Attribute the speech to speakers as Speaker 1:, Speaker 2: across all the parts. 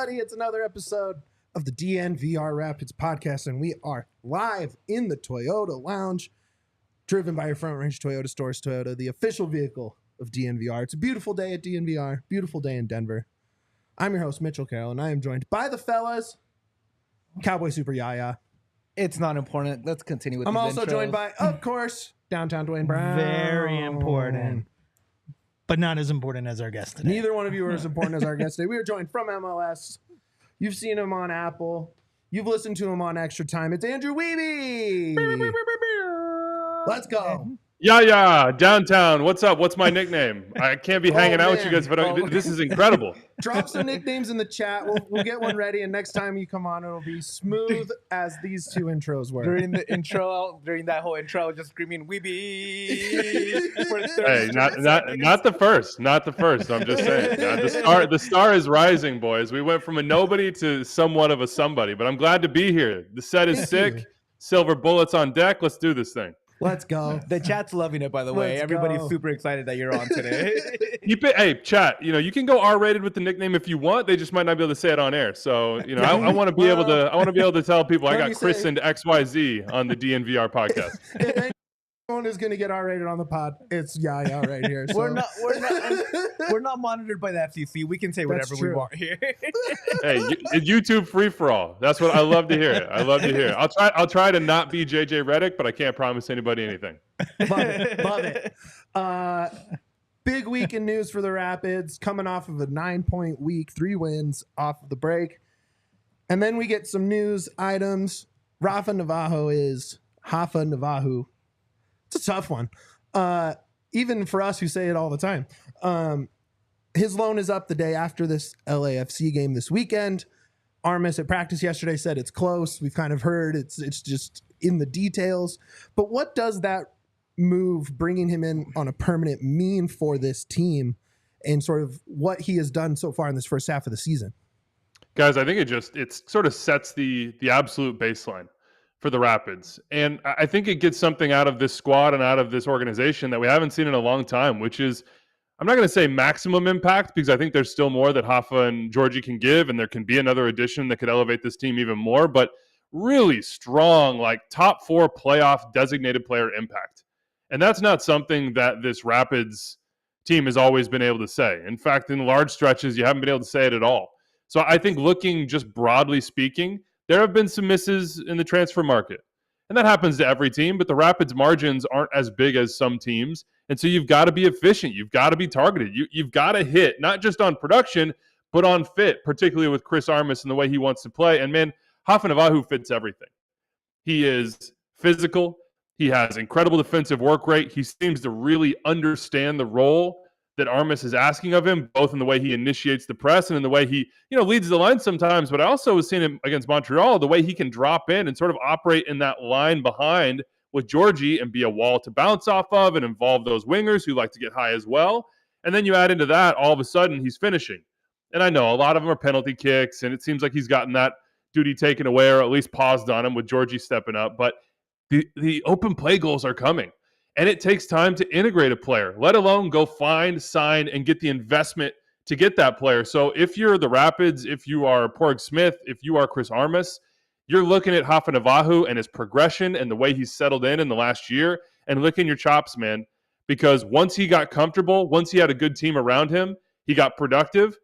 Speaker 1: everybody. It's another episode of the DNVR Rapids Podcast, and we are live in the Toyota Lounge, driven by your Front Range Toyota Stores Toyota, the official vehicle of DNVR. It's a beautiful day at DNVR, beautiful day in Denver. I'm your host, Mitchell Carroll, and I am joined by the fellas, Cowboy Super Yaya.
Speaker 2: It's not important. Let's continue with
Speaker 1: I'm
Speaker 2: these
Speaker 1: also
Speaker 2: intros.
Speaker 1: joined by, of course, Downtown Duane Brown.
Speaker 3: Very important, but not as important as our guest today.
Speaker 1: Neither one of you are as important as our guest today. We are joined from MLS. You've seen him on Apple. You've listened to him on Extra Time. It's Andrew Wiebe. Let's go.
Speaker 4: Yeah, downtown. What's up? What's my nickname? I can't be hanging out with you guys, but this is incredible.
Speaker 1: Drop some nicknames in the chat. We'll get one ready, and next time you come on, it'll be smooth as these two intros were.
Speaker 2: During that whole intro, I was just screaming "Weeby."
Speaker 4: Hey, not the first. Not the first. I'm just saying. The star is rising, boys. We went from a nobody to somewhat of a somebody, but I'm glad to be here. The set is sick. Silver bullets on deck. Let's do this thing.
Speaker 1: Let's go.
Speaker 2: The chat's loving it, by the way. Everybody's super excited that you're on today.
Speaker 4: Hey, chat. You can go R-rated with the nickname if you want. They just might not be able to say it on air. So, I want to be able to. I want to be able to tell people I got christened XYZ on the DNVR podcast.
Speaker 1: If anyone is going to get R-rated on the pod, it's Yaya right here. So.
Speaker 2: We're not monitored by the FCC. We can say whatever we want here.
Speaker 4: Hey, YouTube free for all. That's what I love to hear. I'll try to not be JJ Redick, but I can't promise anybody anything.
Speaker 1: Love it. Big week in news for the Rapids, coming off of a 9-point week, 3 wins off of the break. And then we get some news items. Rafa Navarro. It's a tough one. Even for us who say it all the time. His loan is up the day after this LAFC game this weekend. Armis at practice yesterday said it's close. We've kind of heard it's just in the details. But what does that move, bringing him in on a permanent, mean for this team and sort of what he has done so far in this first half of the season?
Speaker 4: Guys, I think it sort of sets the absolute baseline for the Rapids. And I think it gets something out of this squad and out of this organization that we haven't seen in a long time, which is, I'm not going to say maximum impact, because I think there's still more that Rafa and Djordje can give, and there can be another addition that could elevate this team even more, but really strong, like top 4 playoff designated player impact. And that's not something that this Rapids team has always been able to say. In fact, in large stretches, you haven't been able to say it at all. So I think looking just broadly speaking, there have been some misses in the transfer market. And that happens to every team, but the Rapids margins aren't as big as some teams. And so you've got to be efficient. You've got to be targeted. You've got to hit, not just on production, but on fit, particularly with Chris Armas and the way he wants to play. And man, Rafa Navarro fits everything. He is physical. He has incredible defensive work rate. He seems to really understand the role that Armas is asking of him, both in the way he initiates the press and in the way he, leads the line sometimes. But I also was seeing him against Montreal, the way he can drop in and sort of operate in that line behind with Djordje and be a wall to bounce off of and involve those wingers who like to get high as well. And then you add into that, all of a sudden, he's finishing. And I know a lot of them are penalty kicks, and it seems like he's gotten that duty taken away or at least paused on him with Djordje stepping up. But the open play goals are coming. And it takes time to integrate a player, let alone go find, sign, and get the investment to get that player. So if you're the Rapids, if you are Porg Smith, if you are Chris Armas, you're looking at Rafa Navarro and his progression and the way he's settled in the last year and licking your chops, man. Because once he got comfortable, once he had a good team around him, he got productive,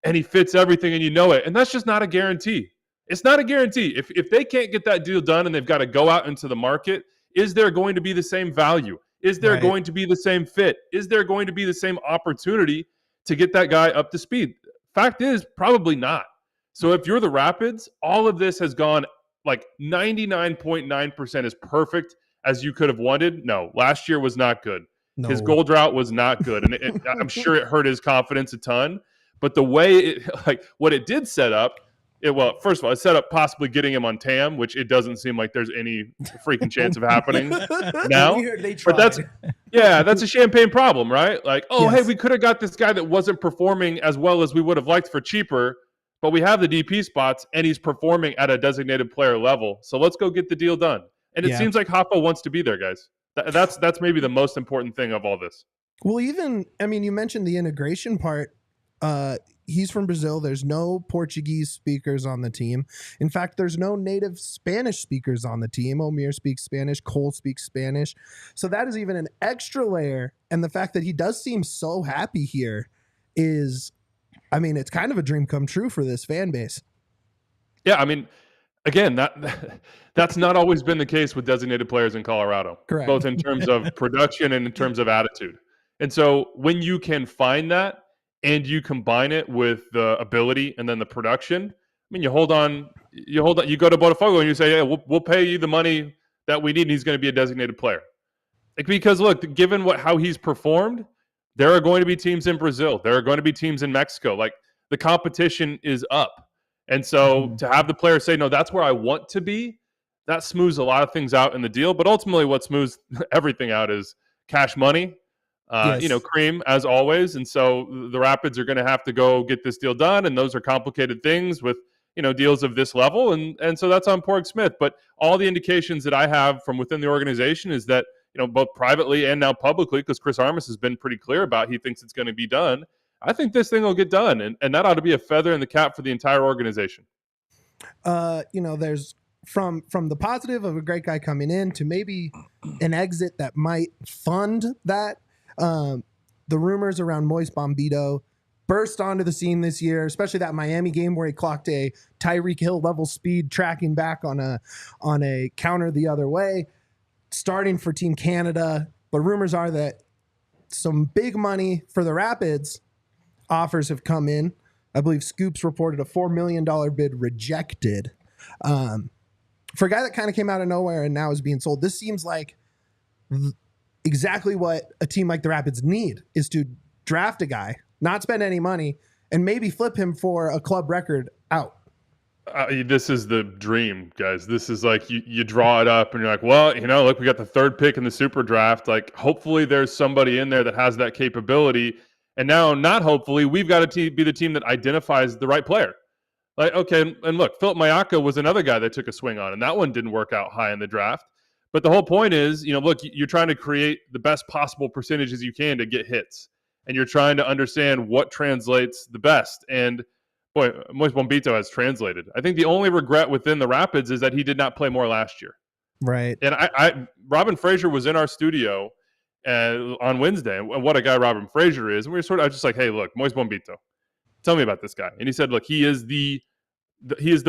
Speaker 4: and he fits everything, and you know it. And that's just not a guarantee. It's not a guarantee. If they can't get that deal done and they've got to go out into the market, is there going to be the same value? Is there going to be the same fit? Is there going to be the same opportunity to get that guy up to speed? Fact is, probably not. So if you're the Rapids, all of this has gone like 99.9% as perfect as you could have wanted. No, last year was not good. No. His goal drought was not good. And I'm sure it hurt his confidence a ton. But the way what it did set up, first of all, it set up possibly getting him on TAM, which it doesn't seem like there's any freaking chance of happening now. But that's a champagne problem, right? Like, hey, we could have got this guy that wasn't performing as well as we would have liked for cheaper, but we have the DP spots and he's performing at a designated player level. So let's go get the deal done. And it seems like Rafa wants to be there, guys. That's maybe the most important thing of all this.
Speaker 1: Well, you mentioned the integration part. he's from Brazil. There's no Portuguese speakers on the team. In fact, there's no native Spanish speakers on the team. Omir speaks Spanish. Cole speaks Spanish. So that is even an extra layer. And the fact that he does seem so happy here is, I mean, it's kind of a dream come true for this fan base.
Speaker 4: Yeah, I mean, again, that's not always been the case with designated players in Colorado.
Speaker 1: Correct.
Speaker 4: Both in terms of production and in terms of attitude. And so when you can find that, and you combine it with the ability and then the production, I mean, you go to Botafogo and you say, hey, we'll pay you the money that we need, and he's going to be a designated player. Like, because look, given how he's performed, there are going to be teams in Brazil. There are going to be teams in Mexico. Like, the competition is up. And so to have the player say, no, that's where I want to be, that smooths a lot of things out in the deal. But ultimately what smooths everything out is cash money.
Speaker 1: Yes.
Speaker 4: Cream as always. And so the Rapids are going to have to go get this deal done. And those are complicated things with, deals of this level. And so that's on Porg Smith. But all the indications that I have from within the organization is that, both privately and now publicly, because Chris Armas has been pretty clear about he thinks it's going to be done. I think this thing will get done. And that ought to be a feather in the cap for the entire organization.
Speaker 1: There's from the positive of a great guy coming in to maybe an exit that might fund that. The rumors around Moise Bombito burst onto the scene this year, especially that Miami game where he clocked a Tyreek Hill level speed tracking back on a counter the other way, starting for Team Canada. But rumors are that some big money for the Rapids offers have come in. I believe Scoops reported a $4 million bid rejected. For a guy that kind of came out of nowhere and now is being sold, this seems like exactly what a team like the Rapids need, is to draft a guy, not spend any money, and maybe flip him for a club record out.
Speaker 4: This is the dream, guys. This is like you draw it up and you're like, well, look, we got the third pick in the super draft. Like, hopefully there's somebody in there that has that capability. And now, not hopefully, we've got to be the team that identifies the right player. Like, okay, and look, Philip Mayaka was another guy that took a swing on, and that one didn't work out high in the draft. But the whole point is, look, you're trying to create the best possible percentages you can to get hits. And you're trying to understand what translates the best. And, boy, Moise Bombito has translated. I think the only regret within the Rapids is that he did not play more last year.
Speaker 1: Right.
Speaker 4: And Robin Fraser was in our studio on Wednesday. And what a guy Robin Fraser is. And we were I was just like, hey, look, Moise Bombito, tell me about this guy. And he said, look, he is the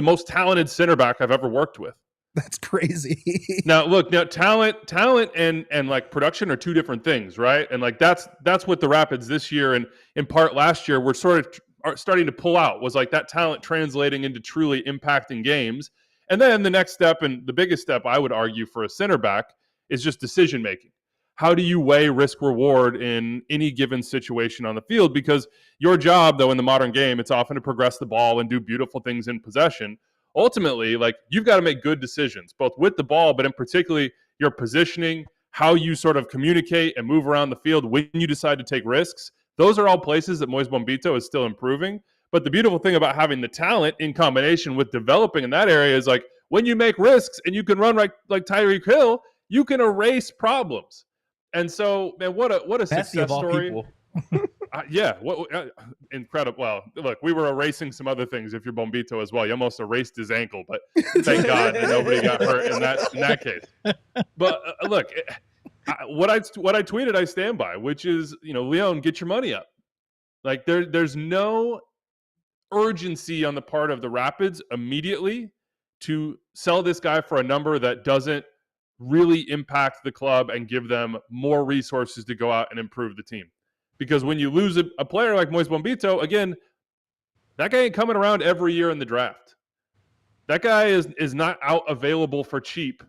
Speaker 4: most talented center back I've ever worked with.
Speaker 1: That's crazy.
Speaker 4: Now, look, talent and like production are two different things, right? And like that's what the Rapids this year and in part last year were sort of starting to pull out, was like that talent translating into truly impacting games. And then the next step, and the biggest step I would argue for a center back, is just decision making. How do you weigh risk reward in any given situation on the field? Because your job, though, in the modern game, it's often to progress the ball and do beautiful things in possession. Ultimately, like, you've got to make good decisions, both with the ball, but in particularly your positioning, how you sort of communicate and move around the field when you decide to take risks. Those are all places that Moise Bombito is still improving. But the beautiful thing about having the talent in combination with developing in that area is, like, when you make risks and you can run like Tyreek Hill, you can erase problems. And so, man, what a success story. Incredible. Well, look, we were erasing some other things if you're Bombito as well. You almost erased his ankle, but thank God that nobody got hurt in that case. But look, what I tweeted, I stand by, which is, Lyon, get your money up. Like, there's no urgency on the part of the Rapids immediately to sell this guy for a number that doesn't really impact the club and give them more resources to go out and improve the team. Because when you lose a player like Moise Bombito, again, that guy ain't coming around every year in the draft. That guy is not out available for cheap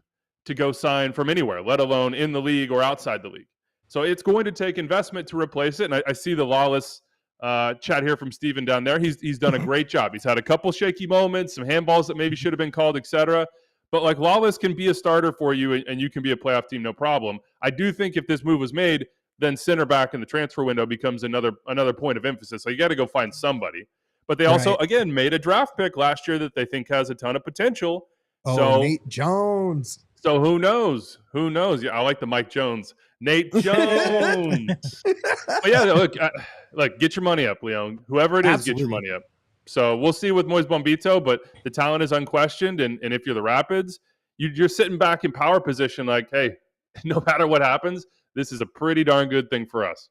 Speaker 4: to go sign from anywhere, let alone in the league or outside the league. So it's going to take investment to replace it. And I see the Lawless chat here from Steven down there. He's done a great job. He's had a couple shaky moments, some handballs that maybe should have been called, etc. But like, Lawless can be a starter for you, and you can be a playoff team, no problem. I do think if this move was made, then center back in the transfer window becomes another point of emphasis. So you got to go find somebody. But they also, again, made a draft pick last year that they think has a ton of potential.
Speaker 1: Oh, so Nate Jones.
Speaker 4: So who knows? Who knows? Yeah, I like the Mike Jones, Nate Jones. But yeah, look, get your money up, Leon. Whoever it is, Absolutely. Get your money up. So we'll see with Moise Bombito, but the talent is unquestioned. And if you're the Rapids, you're sitting back in power position like, hey, no matter what happens, this is a pretty darn good thing for us.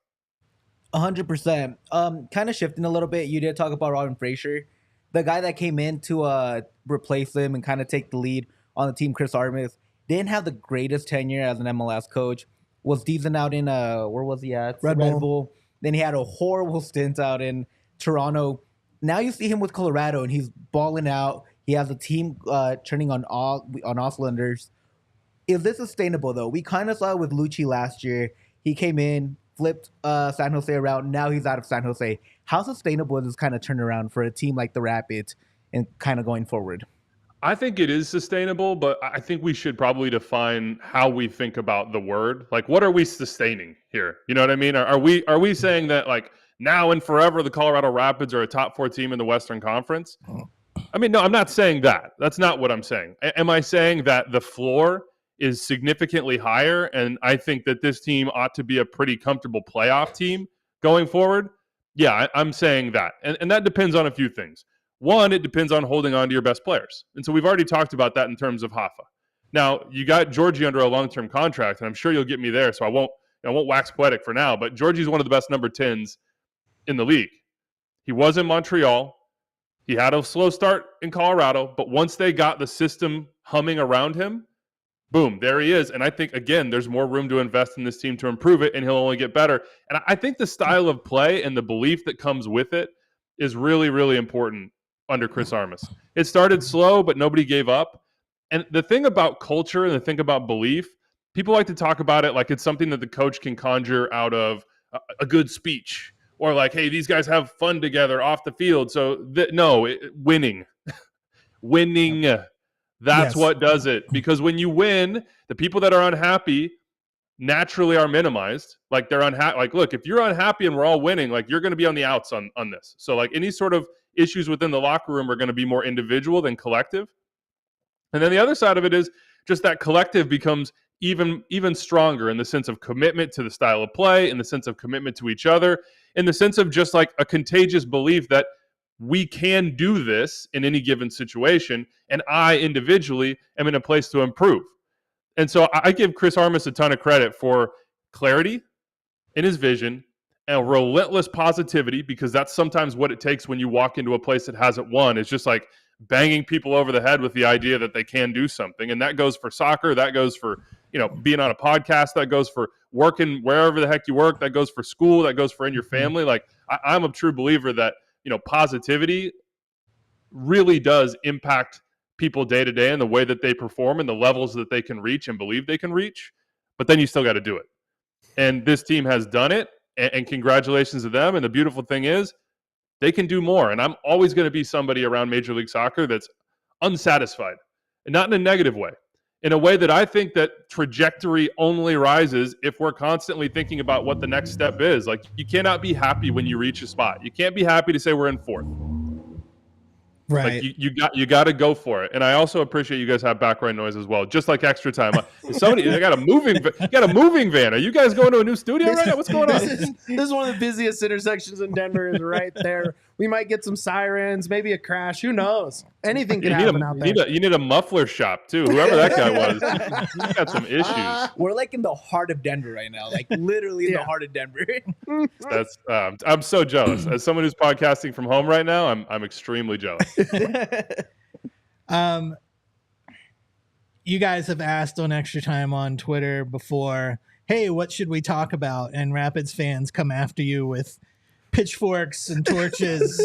Speaker 2: 100%. Kind of shifting a little bit, you did talk about Robin Fraser. The guy that came in to replace him and kind of take the lead on the team, Chris Armas, didn't have the greatest tenure as an MLS coach. Was decent out in, where was he at?
Speaker 1: Red Bull.
Speaker 2: Then he had a horrible stint out in Toronto. Now you see him with Colorado, and he's balling out. He has a team turning on all cylinders. Is this sustainable, though? We kind of saw it with Lucci last year. He came in, flipped San Jose around. Now he's out of San Jose. How sustainable is this kind of turnaround for a team like the Rapids and kind of going forward?
Speaker 4: I think it is sustainable, but I think we should probably define how we think about the word. Like, what are we sustaining here? You know what I mean? Are we saying that, like, now and forever the Colorado Rapids are a top 4 team in the Western Conference? I mean, no, I'm not saying that. That's not what I'm saying. Am I saying that the floor is significantly higher, and I think that this team ought to be a pretty comfortable playoff team going forward? Yeah, I'm saying that. And that depends on a few things. One, it depends on holding on to your best players. And so we've already talked about that in terms of Rafa. Now, you got Djordje under a long-term contract, and I'm sure you'll get me there, so I won't wax poetic for now, but Djordje's one of the best number 10s in the league. He was in Montreal. He had a slow start in Colorado, but once they got the system humming around him, boom, there he is. And I think, again, there's more room to invest in this team to improve it, and he'll only get better. And I think the style of play and the belief that comes with it is really, really important under Chris Armas. It started slow, but nobody gave up. And the thing about culture and the thing about belief, people like to talk about it like it's something that the coach can conjure out of a good speech, or like, hey, these guys have fun together off the field. So winning. That's what does it. Because when you win, the people that are unhappy naturally are minimized. Like, they're unhappy. Like, look, if you're unhappy and we're all winning, like, you're going to be on the outs on this. So like any sort of issues within the locker room are going to be more individual than collective. And then the other side of it is just that collective becomes even stronger in the sense of commitment to the style of play, in the sense of commitment to each other, in the sense of just like a contagious belief that we can do this in any given situation, and I individually am in a place to improve. And so I give Chris Armas a ton of credit for clarity in his vision and relentless positivity, because that's sometimes what it takes when you walk into a place that hasn't won. It's just like banging people over the head with the idea that they can do something. And that goes for soccer. That goes for, being on a podcast. That goes for working wherever the heck you work. That goes for school. That goes for in your family. Like, I'm a true believer that, positivity really does impact people day to day and the way that they perform and the levels that they can reach and believe they can reach. But then you still got to do it. And this team has done it. And congratulations to them. And the beautiful thing is they can do more. And I'm always going to be somebody around Major League Soccer that's unsatisfied, and not in a negative way, in a way that I think that trajectory only rises if we're constantly thinking about what the next step is. Like, you cannot be happy when you reach a spot. You can't be happy to say we're in 4th.
Speaker 1: Right.
Speaker 4: Like, you got to go for it. And I also appreciate you guys have background noise as well, just like extra time. They got a moving van. Are you guys going to a new studio right now? What's going on?
Speaker 1: This is one of the busiest intersections in Denver. Is right there. We might get some sirens, maybe a crash. Who knows? Anything can happen out there.
Speaker 4: You need a muffler shop too. Whoever that guy was, he's got some issues.
Speaker 2: We're like in the heart of Denver right now, like literally in the heart of Denver.
Speaker 4: That's I'm so jealous. As someone who's podcasting from home right now, I'm extremely jealous.
Speaker 3: You guys have asked on Extra Time on Twitter before, hey, what should we talk about? And Rapids fans come after you with pitchforks and torches.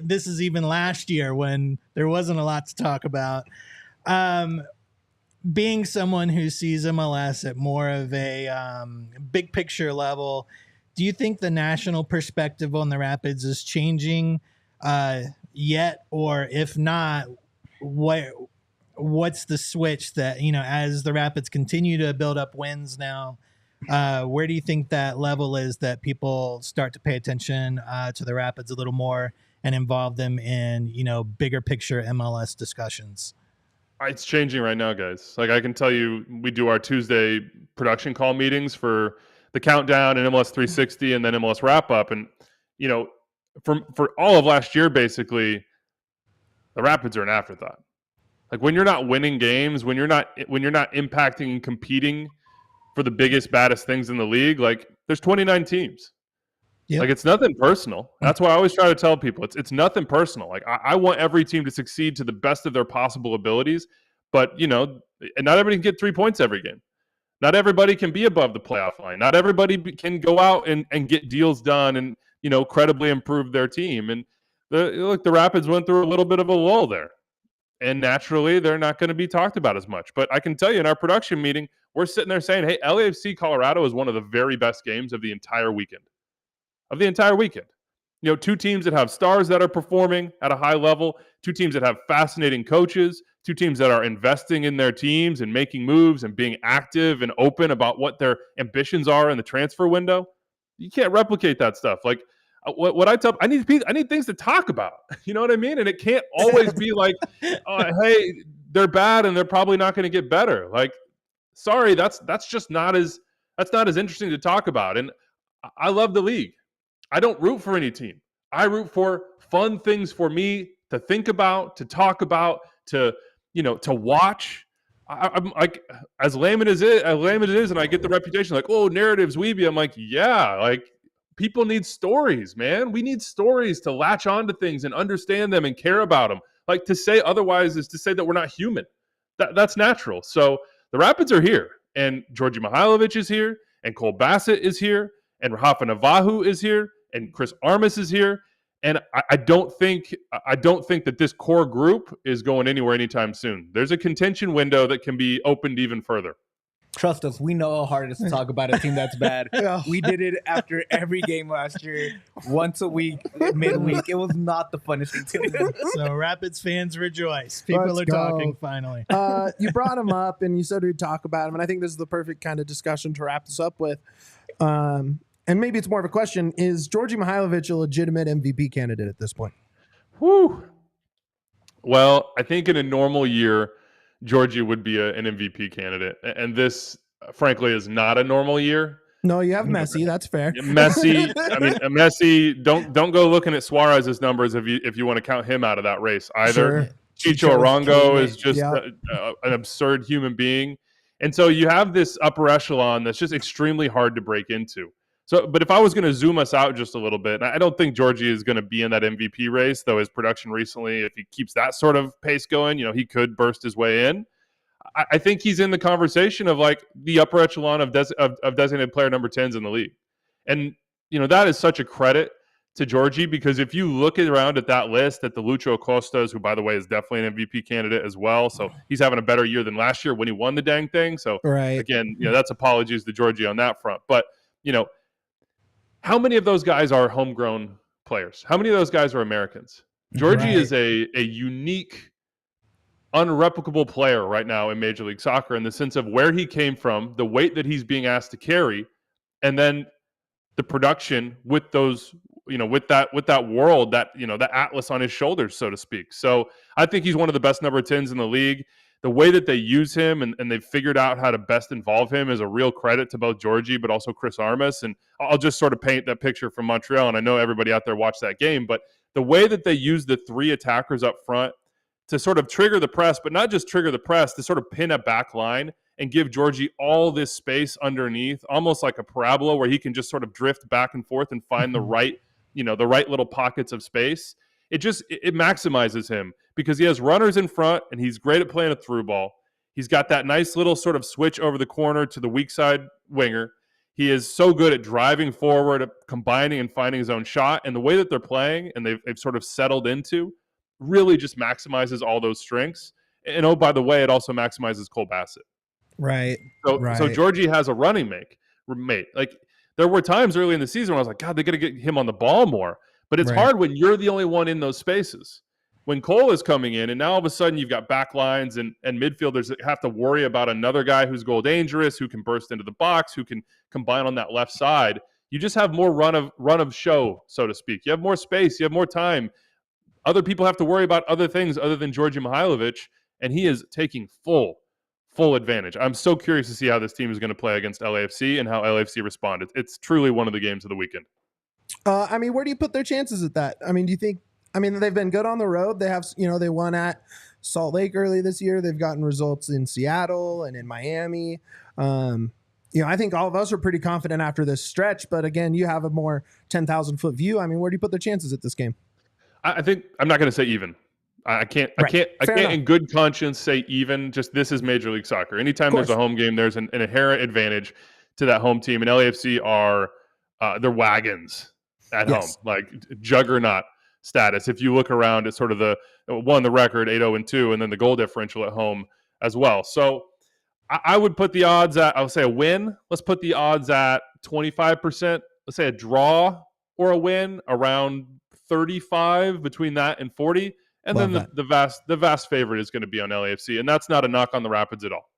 Speaker 3: This is even last year when there wasn't a lot to talk about. Being someone who sees MLS at more of a big picture level, do you think the national perspective on the Rapids is changing yet? Or if not, what's the switch that, as the Rapids continue to build up wins now, where do you think that level is that people start to pay attention to the Rapids a little more and involve them in, bigger picture MLS discussions?
Speaker 4: It's changing right now, guys. Like I can tell you, we do our Tuesday production call meetings for the countdown and MLS 360 and then MLS wrap up. And, you know, for all of last year, basically, the Rapids are an afterthought. Like when you're not winning games, when you're not impacting and competing for the biggest, baddest things in the league, like there's 29 teams. Yep. Like it's nothing personal. That's why I always try to tell people it's nothing personal. Like I want every team to succeed to the best of their possible abilities, but you know, and not everybody can get 3 points every game. Not everybody can be above the playoff line. Not everybody can go out and get deals done and, you know, credibly improve their team. And the Rapids went through a little bit of a lull there. And naturally, they're not going to be talked about as much. But I can tell you in our production meeting, we're sitting there saying, hey, LAFC Colorado is one of the very best games of the entire weekend. You know, two teams that have stars that are performing at a high level, two teams that have fascinating coaches, two teams that are investing in their teams and making moves and being active and open about what their ambitions are in the transfer window. You can't replicate that stuff. Like what I tell, I need things to talk about. You know what I mean? And it can't always be like, hey, they're bad and they're probably not going to get better. Like, sorry, that's just not as interesting to talk about. And I love the league. I don't root for any team. I root for fun things for me to think about, to talk about, to watch. I'm like, as lame as it is, and I get the reputation like, oh, narratives, Wiebe. I'm like, yeah, like people need stories, man. We need stories to latch onto things and understand them and care about them. Like to say otherwise is to say that we're not human. That's natural. So the Rapids are here, and Djordje Mihailovic is here, and Cole Bassett is here, and Rafa Navarro is here, and Chris Armas is here. And I don't think that this core group is going anywhere anytime soon. There's a contention window that can be opened even further.
Speaker 2: Trust us, we know how hard it is to talk about a team that's bad. Yeah. We did it after every game last year, once a week, midweek. It was not the funnest thing to do.
Speaker 3: So Rapids fans rejoice. People are talking finally.
Speaker 1: You brought him up and you said we'd talk about him. And I think this is the perfect kind of discussion to wrap this up with. And maybe it's more of a question. Is Djordje Mihailovic a legitimate MVP candidate at this point?
Speaker 4: Whew. Well, I think in a normal year, Djordje would be an MVP candidate. And this, frankly, is not a normal year.
Speaker 1: No, you have Messi. That's fair.
Speaker 4: Messi. I mean, Messi. Don't go looking at Suarez's numbers if you want to count him out of that race either. Sure. Chicho Arango is just an absurd human being. And so you have this upper echelon that's just extremely hard to break into. So, but if I was going to zoom us out just a little bit, I don't think Djordje is going to be in that MVP race, though his production recently, if he keeps that sort of pace going, he could burst his way in. I think he's in the conversation of like the upper echelon of designated player number 10s in the league. And, that is such a credit to Djordje, because if you look around at that list at the Lucho Costas, who, by the way, is definitely an MVP candidate as well. So he's having a better year than last year when he won the dang thing. So again, that's apologies to Djordje on that front. But, how many of those guys are homegrown players? How many of those guys are Americans? Djordje is a unique, unreplicable player right now in Major League Soccer in the sense of where he came from, the weight that he's being asked to carry, and then the production with those, with that world, that atlas on his shoulders, so to speak. So I think he's one of the best number 10s in the league. The way that they use him and they've figured out how to best involve him is a real credit to both Djordje, but also Chris Armas. And I'll just sort of paint that picture from Montreal. And I know everybody out there watched that game, but the way that they use the three attackers up front to sort of trigger the press, but not just trigger the press, to sort of pin a back line and give Djordje all this space underneath, almost like a parabola where he can just sort of drift back and forth and find the right little pockets of space. It maximizes him because he has runners in front and he's great at playing a through ball. He's got that nice little sort of switch over the corner to the weak side winger. He is so good at driving forward, at combining and finding his own shot. And the way that they're playing and they've sort of settled into really just maximizes all those strengths. And oh, by the way, it also maximizes Cole Bassett.
Speaker 1: Right.
Speaker 4: So Djordje has a running mate. Like there were times early in the season where I was like, God, they got to get him on the ball more. But it's hard when you're the only one in those spaces. When Cole is coming in, and now all of a sudden you've got back lines and midfielders that have to worry about another guy who's goal dangerous, who can burst into the box, who can combine on that left side. You just have more run of show, so to speak. You have more space. You have more time. Other people have to worry about other things other than Djordje Mihailovic. and he is taking full advantage. I'm so curious to see how this team is going to play against LAFC and how LAFC responded. It's truly one of the games of the weekend.
Speaker 1: I mean, where do you put their chances at that? I mean, do you think, they've been good on the road. They have, they won at Salt Lake early this year. They've gotten results in Seattle and in Miami. I think all of us are pretty confident after this stretch, but again, you have a more 10,000 foot view. I mean, where do you put their chances at this game?
Speaker 4: I think I'm not going to say even. I can't in good conscience say even. Just this is Major League Soccer. Anytime there's a home game, there's an inherent advantage to that home team. And LAFC are they're wagons at home, like juggernaut status. If you look around at sort of the record 8-0-2, and then the goal differential at home as well. So I would put the odds at, I would say a win. Let's put the odds at 25%. Let's say a draw or a win around 35, between that and 40. And then the vast favorite is going to be on LAFC, and that's not a knock on the Rapids at all.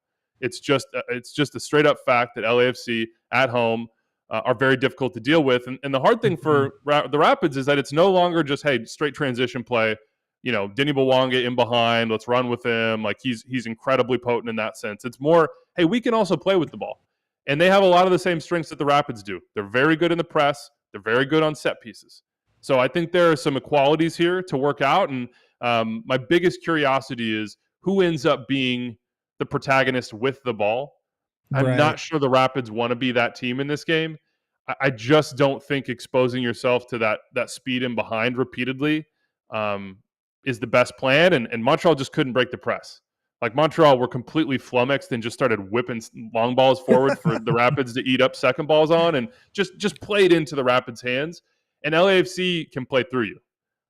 Speaker 4: It's just a straight up fact that LAFC at home are very difficult to deal with. And the hard thing for the Rapids is that it's no longer just, hey, straight transition play. Denny Bwanga in behind, let's run with him. Like he's incredibly potent in that sense. It's more, hey, we can also play with the ball, and they have a lot of the same strengths that the Rapids do. They're very good in the press. They're very good on set pieces. So I think there are some equalities here to work out, and my biggest curiosity is who ends up being the protagonist with the ball. I'm not sure the Rapids want to be that team in this game. I just don't think exposing yourself to that speed in behind repeatedly is the best plan. And Montreal just couldn't break the press. Like Montreal were completely flummoxed and just started whipping long balls forward for the Rapids to eat up second balls on, and just played into the Rapids' hands. And LAFC can play through you.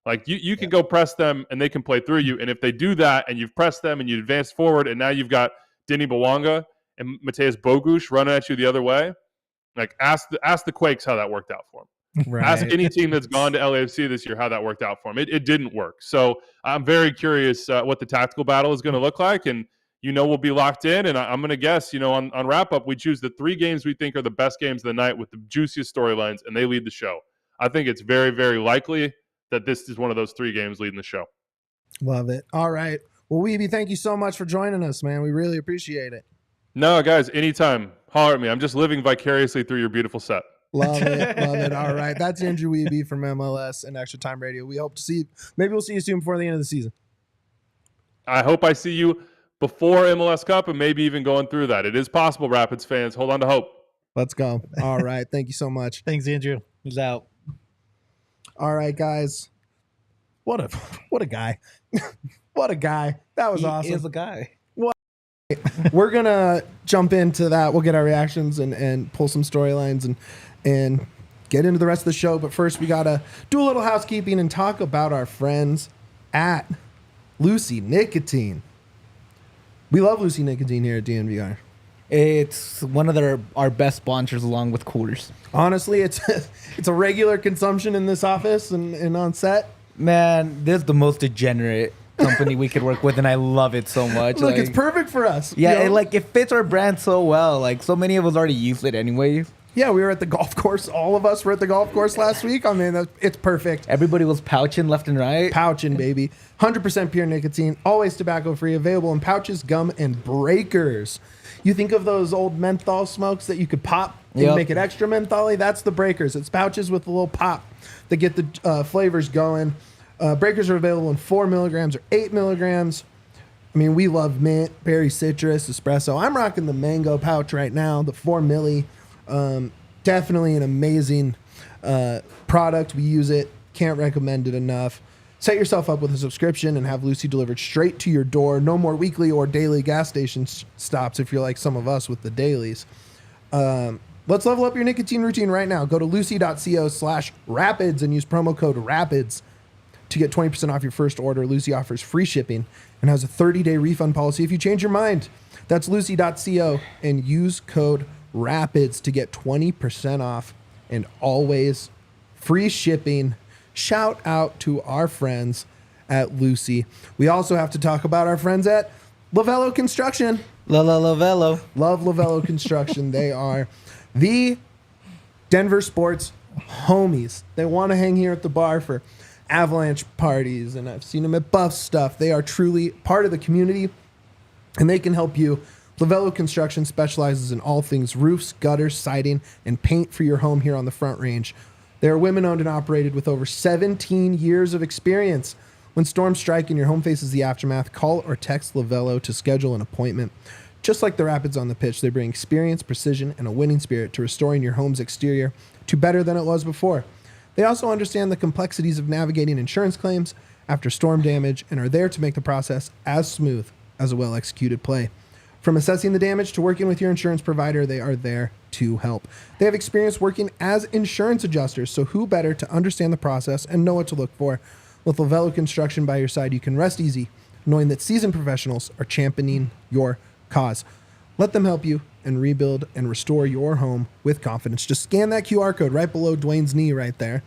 Speaker 4: Like you can go press them and they can play through you. And if they do that and you've pressed them and you advance forward, and now you've got Denny Bwanga and Mateusz Bogusz running at you the other way, like ask the Quakes how that worked out for them. Right. Ask any team that's gone to LAFC this year how that worked out for them. It didn't work. So I'm very curious what the tactical battle is going to look like. And, we'll be locked in. And I'm going to guess, on wrap-up, we choose the 3 games we think are the best games of the night with the juiciest storylines, and they lead the show. I think it's very, very likely that this is one of those 3 games leading the show.
Speaker 1: Love it. All right. Well, Wiebe, thank you so much for joining us, man. We really appreciate it.
Speaker 4: No, guys, anytime. Holler at me. I'm just living vicariously through your beautiful set.
Speaker 1: Love it. Love it. All right. That's Andrew Wiebe from MLS and Extra Time Radio. We hope to see you. Maybe we'll see you soon before the end of the season.
Speaker 4: I hope I see you before MLS Cup and maybe even going through that. It is possible, Rapids fans. Hold on to hope.
Speaker 1: Let's go. All right. Thank you so much.
Speaker 3: Thanks, Andrew.
Speaker 2: He's out.
Speaker 1: All right, guys. What a guy. What a guy. That was awesome.
Speaker 2: He is a guy.
Speaker 1: We're going to jump into that. We'll get our reactions and pull some storylines and get into the rest of the show. But first, we got to do a little housekeeping and talk about our friends at Lucy Nicotine. We love Lucy Nicotine here at DNVR.
Speaker 2: It's one of our best sponsors, along with Coolers.
Speaker 1: Honestly, it's a regular consumption in this office and on set.
Speaker 2: Man, this is the most degenerate company we could work with, and I love it so much.
Speaker 1: Look, it's perfect for us.
Speaker 2: Yeah, it fits our brand so well. Like, so many of us already use it anyway.
Speaker 1: Yeah, we were at the golf course. All of us were at the golf course last week. I mean, it's perfect.
Speaker 2: Everybody was pouching left and right.
Speaker 1: Pouching, baby. 100% pure nicotine, always tobacco-free, available in pouches, gum, and breakers. You think of those old menthol smokes that you could pop and make it extra mentholy? That's the breakers. It's pouches with a little pop that get the flavors going. Breakers are available in 4 milligrams or 8 milligrams. I mean, we love mint, berry citrus, espresso. I'm rocking the mango pouch right now, the 4 milli. Definitely an amazing product. We use it. Can't recommend it enough. Set yourself up with a subscription and have Lucy delivered straight to your door. No more weekly or daily gas station stops if you're like some of us with the dailies. Let's level up your nicotine routine right now. Go to lucy.co/rapids and use promo code RAPIDS to get 20% off your first order. Lucy offers free shipping and has a 30-day refund policy if you change your mind. That's lucy.co and use code RAPIDS to get 20% off and always free shipping. Shout out to our friends at Lucy. We also have to talk about our friends at Levello Construction.
Speaker 2: Levello.
Speaker 1: Love Levello Construction. They are the Denver sports homies. They want to hang here at the bar for Avalanche parties, and I've seen them at Buff stuff. They are truly part of the community. and they can help you. Levello Construction specializes in all things roofs, gutters, siding, and paint for your home here on the Front Range. They are women-owned and operated with over 17 years of experience. When storms strike and your home faces the aftermath, call or text Levello to schedule an appointment. Just like the Rapids on the pitch, they bring experience, precision, and a winning spirit to restoring your home's exterior to better than it was before. They also understand the complexities of navigating insurance claims after storm damage and are there to make the process as smooth as a well-executed play. From assessing the damage to working with your insurance provider, they are there to help. They have experience working as insurance adjusters, so who better to understand the process and know what to look for? With Levello Construction by your side, you can rest easy knowing that seasoned professionals are championing your cause. Let them help you and rebuild and restore your home with confidence. Just scan that QR code right below Duane's knee right there.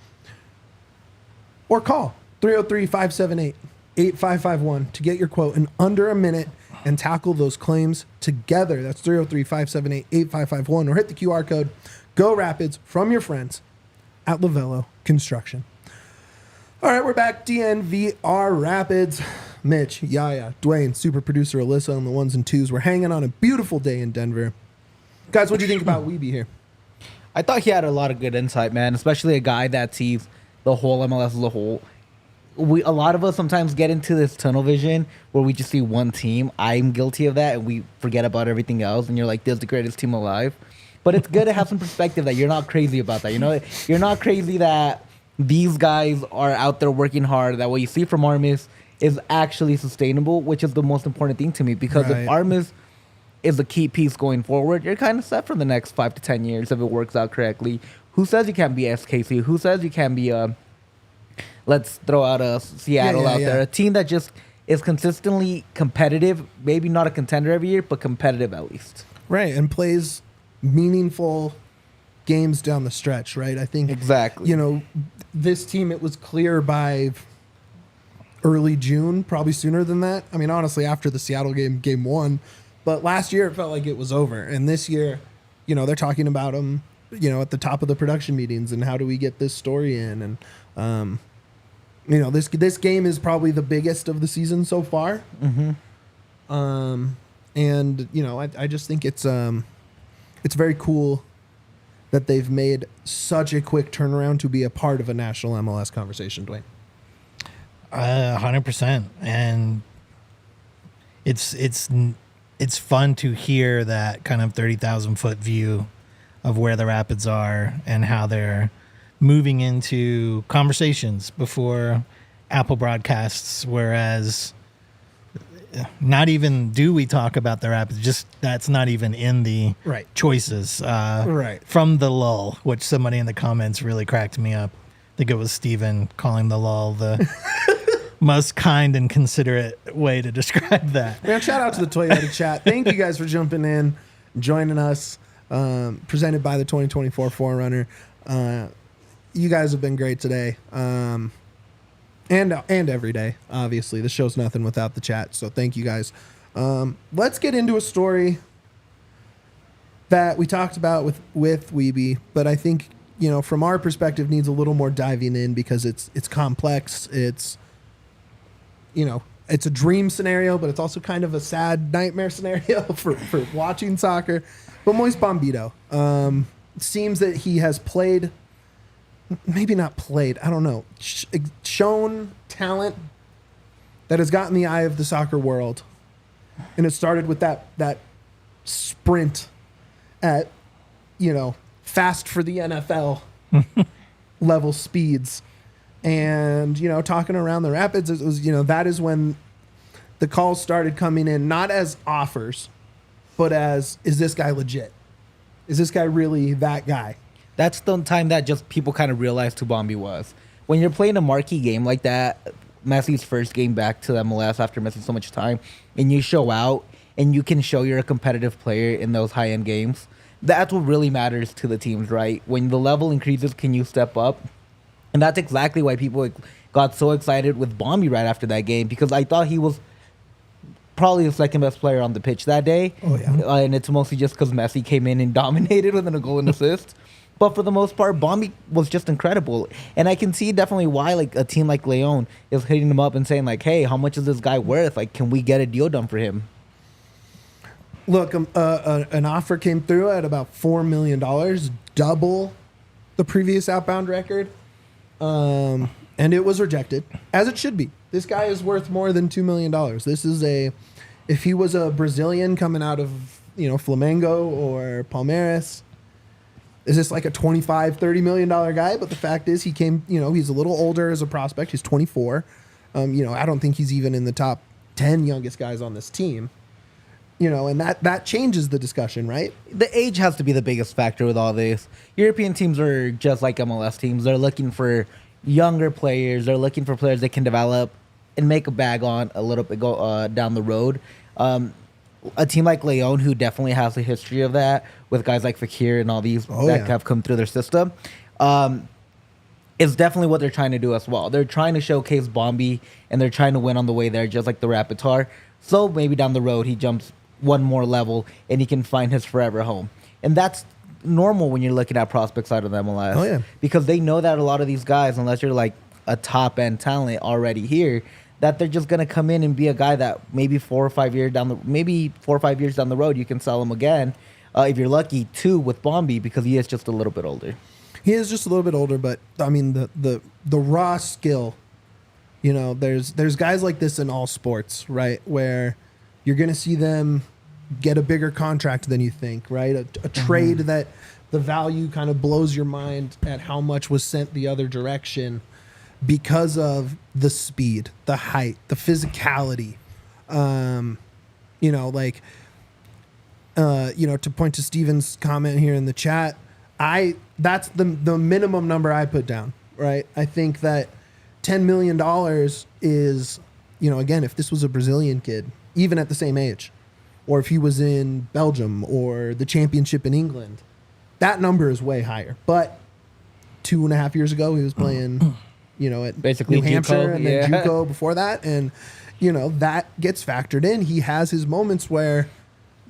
Speaker 1: Or call 303-578-8551 to get your quote in under a minute and tackle those claims together. That's 303-578-8551. Or hit the QR code. Go Rapids from your friends at Levello Construction. All right, we're back. DNVR Rapids. Mitch, Yaya, Duane, super producer Alyssa on the ones and twos. We're hanging on a beautiful day in Denver. Guys, what do you think about Wiebe here?
Speaker 2: I thought he had a lot of good insight, man, especially a guy that sees the whole MLS as a whole. A lot of us sometimes get into this tunnel vision where we just see one team. I'm guilty of that, and we forget about everything else, and you're like, this is the greatest team alive. But it's good to have some perspective that you're not crazy about that. You know, you're not crazy that these guys are out there working hard, that what you see from Armis is actually sustainable, which is the most important thing to me. Because if Armis is a key piece going forward, you're kind of set for the next 5 to 10 years if it works out correctly. Who says you can't be SKC? Who says you can't be let's throw out a Seattle out there, a team that just is consistently competitive, maybe not a contender every year, but competitive at least.
Speaker 1: Right, and plays meaningful games down the stretch, right? I think
Speaker 2: exactly.
Speaker 1: You know, this team, it was clear by early June, probably sooner than that. I mean, honestly, after the Seattle game one, but last year it felt like it was over. And this year, you know, they're talking about them, you know, at the top of the production meetings and how do we get this story in. And, you know, this game is probably the biggest of the season so far. Mm-hmm. And, you know, I just think it's very cool that they've made such a quick turnaround to be a part of a national MLS conversation, Duane.
Speaker 3: 100%. And it's fun to hear that kind of 30,000 foot view of where the Rapids are and how they're moving into conversations before Apple broadcasts, whereas not even do we talk about the Rapids, just that's not even in the choices from the lull, which somebody in the comments really cracked me up. I think it was Steven calling the lull the most kind and considerate way to describe that.
Speaker 1: Man, shout out to the Toyota chat. Thank you guys for jumping in, joining us, presented by the 2024 4Runner. You guys have been great today. And every day, obviously. The show's nothing without the chat, so thank you guys. Let's get into a story that we talked about with Wiebe, but I think, you know, from our perspective, needs a little more diving in because it's complex. It's, you know, it's a dream scenario, but it's also kind of a sad nightmare scenario for watching soccer. But Moise Bombito, seems that he has played, maybe not played, I don't know, shown talent that has gotten the eye of the soccer world. And it started with that sprint at, you know, fast for the NFL level speeds. And, you know, talking around the Rapids, it was, you know, that is when the calls started coming in, not as offers, but as, is this guy legit? Is this guy really that guy?
Speaker 2: That's the time that just people kind of realized who Bombi was. When you're playing a marquee game like that, Messi's first game back to the MLS after missing so much time, and you show out and you can show you're a competitive player in those high-end games, that's what really matters to the teams, right? When the level increases, can you step up? And that's exactly why people got so excited with Bombi right after that game, because I thought he was probably the second best player on the pitch that day.
Speaker 1: Oh, yeah.
Speaker 2: And it's mostly just because Messi came in and dominated with a goal and assist. But for the most part, Bombi was just incredible. And I can see definitely why like a team like Lyon is hitting him up and saying like, hey, how much is this guy worth? Like, can we get a deal done for him?
Speaker 1: Look, an offer came through at about $4 million, double the previous outbound record. And it was rejected, as it should be. This guy is worth more than $2 million. This is if he was a Brazilian coming out of, Flamengo or Palmeiras, is this like a $25, $30 million guy? But the fact is he came, he's a little older as a prospect. He's 24. I don't think he's even in the top 10 youngest guys on this team. And that changes the discussion, right?
Speaker 2: The age has to be the biggest factor with all this. European teams are just like MLS teams. They're looking for younger players. They're looking for players they can develop and make a bag on a little bit down the road. A team like Lyon, who definitely has a history of that, with guys like Fekir and all these have come through their system, is definitely what they're trying to do as well. They're trying to showcase Bombi, and they're trying to win on the way there, just like the Rapids are. So maybe down the road he jumps one more level and he can find his forever home. And that's normal when you're looking at prospects out of the MLS.
Speaker 1: Oh, yeah.
Speaker 2: Because they know that a lot of these guys, unless you're like a top-end talent already here, that they're just going to come in and be a guy that maybe 4 or 5 years down the road you can sell him again. If you're lucky, too, with Bombi, because he is just a little bit older.
Speaker 1: He is just a little bit older, but I mean the raw skill, there's guys like this in all sports, right? Where you're going to see them get a bigger contract than you think, right? A trade that the value kind of blows your mind at how much was sent the other direction because of the speed, the height, the physicality. To point to Steven's comment here in the chat, that's the minimum number I put down, right? I think that $10 million is, again, if this was a Brazilian kid, even at the same age, or if he was in Belgium or the championship in England, that number is way higher. But 2.5 years ago, he was playing, at
Speaker 2: basically
Speaker 1: New Hampshire
Speaker 2: JUCO,
Speaker 1: and then JUCO before that. And, that gets factored in. He has his moments where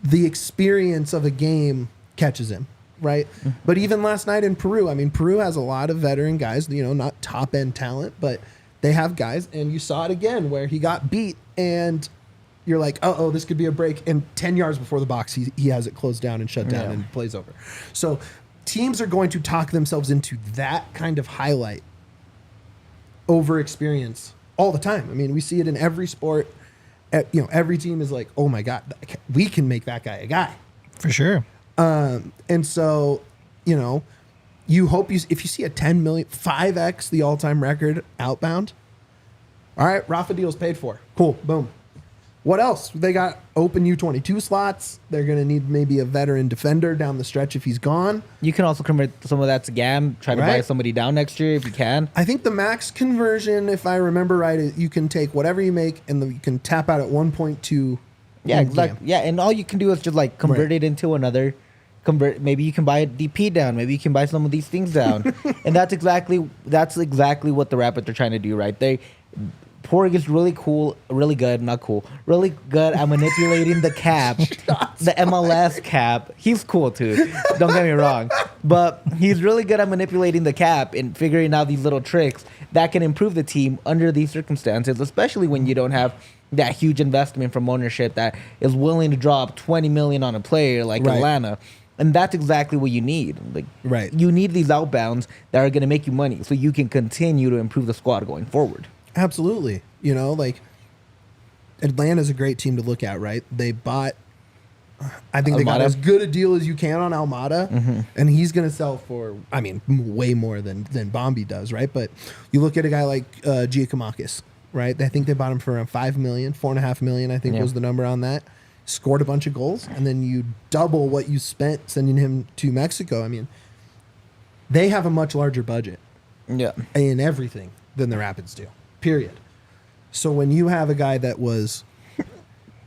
Speaker 1: the experience of a game catches him, right? But even last night in Peru, Peru has a lot of veteran guys, not top-end talent, but they have guys. And you saw it again where he got beat and you're like, this could be a break. And 10 yards before the box, he has it closed down and shut down and plays over. So teams are going to talk themselves into that kind of highlight over experience all the time. We see it in every sport. Every team is like, oh my God, we can make that guy a guy.
Speaker 3: For sure.
Speaker 1: And so, you hope if you see a 10 million, 5x the all-time record outbound, all right, Rafa deal's paid for. Cool, boom. What else? They got open U22 slots. They're going to need maybe a veteran defender down the stretch if he's gone.
Speaker 2: You can also convert some of that to GAM, try to buy somebody down next year if you can.
Speaker 1: I think the max conversion, if I remember right, is you can take whatever you make and you can tap out at 1.2.
Speaker 2: Yeah, exactly. Yeah, and all you can do is just like convert it into another. Maybe you can buy a DP down. Maybe you can buy some of these things down. And that's exactly what the Rapids are trying to do, right? Porig is really good at manipulating the cap, the MLS cap. He's cool too, don't get me wrong. But he's really good at manipulating the cap and figuring out these little tricks that can improve the team under these circumstances, especially when you don't have that huge investment from ownership that is willing to drop $20 million on a player like Atlanta. And that's exactly what you need. You need these outbounds that are going to make you money so you can continue to improve the squad going forward.
Speaker 1: Absolutely. Atlanta's a great team to look at, right? They bought, I think they got as good a deal as you can on Almada, and he's going to sell for, way more than Bombi does, right? But you look at a guy like Giacomakis, right? I think they bought him for around $5 million, $4.5 million, I think was the number on that. Scored a bunch of goals, and then you double what you spent sending him to Mexico. They have a much larger budget in everything than the Rapids do. Period. So when you have a guy that was,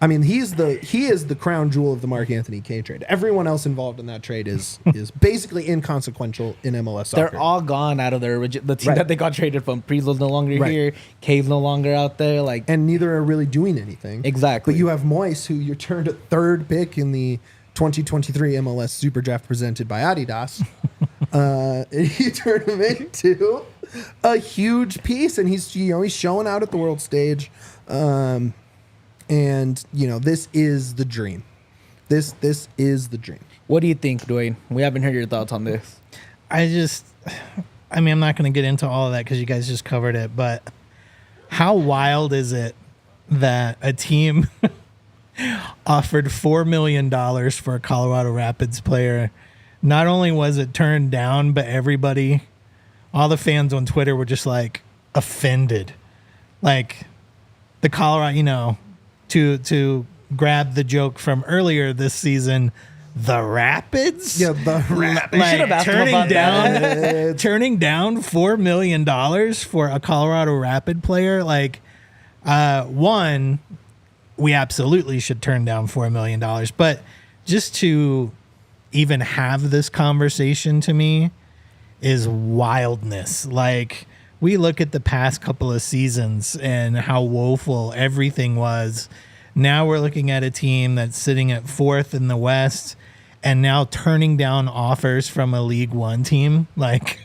Speaker 1: he is the crown jewel of the Mark Anthony Kaye trade. Everyone else involved in that trade is basically inconsequential in MLS soccer.
Speaker 2: They're all gone out of the team that they got traded from. Prizo's no longer here. Kaye's no longer out there.
Speaker 1: And neither are really doing anything.
Speaker 2: Exactly.
Speaker 1: But you have Moise, who you turned a third pick in the 2023 MLS Super Draft presented by Adidas. You turn him into a huge piece, and he's showing out at the world stage. This is the dream, This is the dream.
Speaker 2: What do you think, Duane? We haven't heard your thoughts on this.
Speaker 3: I'm not going to get into all of that because you guys just covered it, but how wild is it that a team offered $4 million for a Colorado Rapids player? Not only was it turned down, but all the fans on Twitter were just like offended. Like the Colorado, to grab the joke from earlier this season, the Rapids?
Speaker 1: Yeah, the Rapids.
Speaker 2: We should have asked him about that.
Speaker 3: Turning down $4 million for a Colorado Rapid player, one, we absolutely should turn down $4 million. But just to even have this conversation to me is wildness. Like, we look at the past couple of seasons and how woeful everything was. Now we're looking at a team that's sitting at 4th in the West and now turning down offers from a League One team. Like,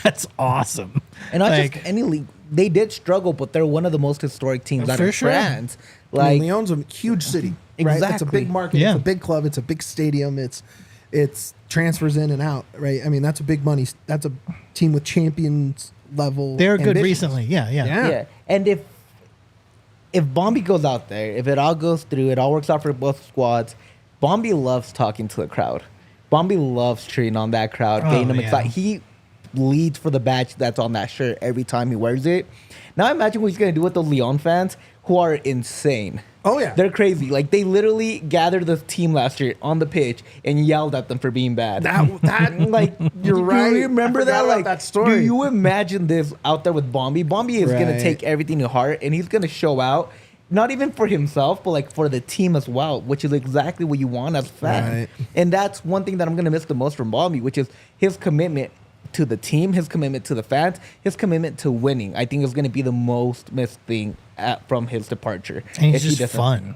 Speaker 3: that's awesome.
Speaker 2: And not just any league. They did struggle, but they're one of the most historic teams out of France.
Speaker 1: Like, Lyon's a huge city, right?
Speaker 2: Exactly.
Speaker 1: It's a big market.
Speaker 3: Yeah.
Speaker 1: It's a big club. It's a big stadium. It's transfers in and out, right? I mean, that's a big money. That's a team with champions level.
Speaker 3: They're good
Speaker 1: ambitions.
Speaker 3: recently. Yeah.
Speaker 2: And if Bombi goes out there, if it all goes through, it all works out for both squads. Bombi loves talking to the crowd. Bombi loves cheering on that crowd, getting them excited. He bleeds for the badge that's on that shirt every time he wears it. Now imagine what he's gonna do with the Lyon fans, who are insane.
Speaker 1: Oh yeah,
Speaker 2: They're crazy. Like, they literally gathered the team last year on the pitch and yelled at them for being bad.
Speaker 1: that like you're right.
Speaker 2: Do you remember that? Like,
Speaker 1: that story.
Speaker 2: do you imagine this out there with Bombi? Bombi is gonna
Speaker 1: Right.
Speaker 2: take everything to heart and he's gonna show out, not even for himself, but like for the team as well, which is exactly what you want as a fan.
Speaker 1: Right.
Speaker 2: And that's one thing that I'm gonna miss the most from Bombi, which is his commitment to the team, his commitment to the fans, his commitment to winning. I think is going to be the most missed thing from his departure.
Speaker 3: And he's
Speaker 2: if he
Speaker 3: just
Speaker 2: doesn't-
Speaker 3: fun.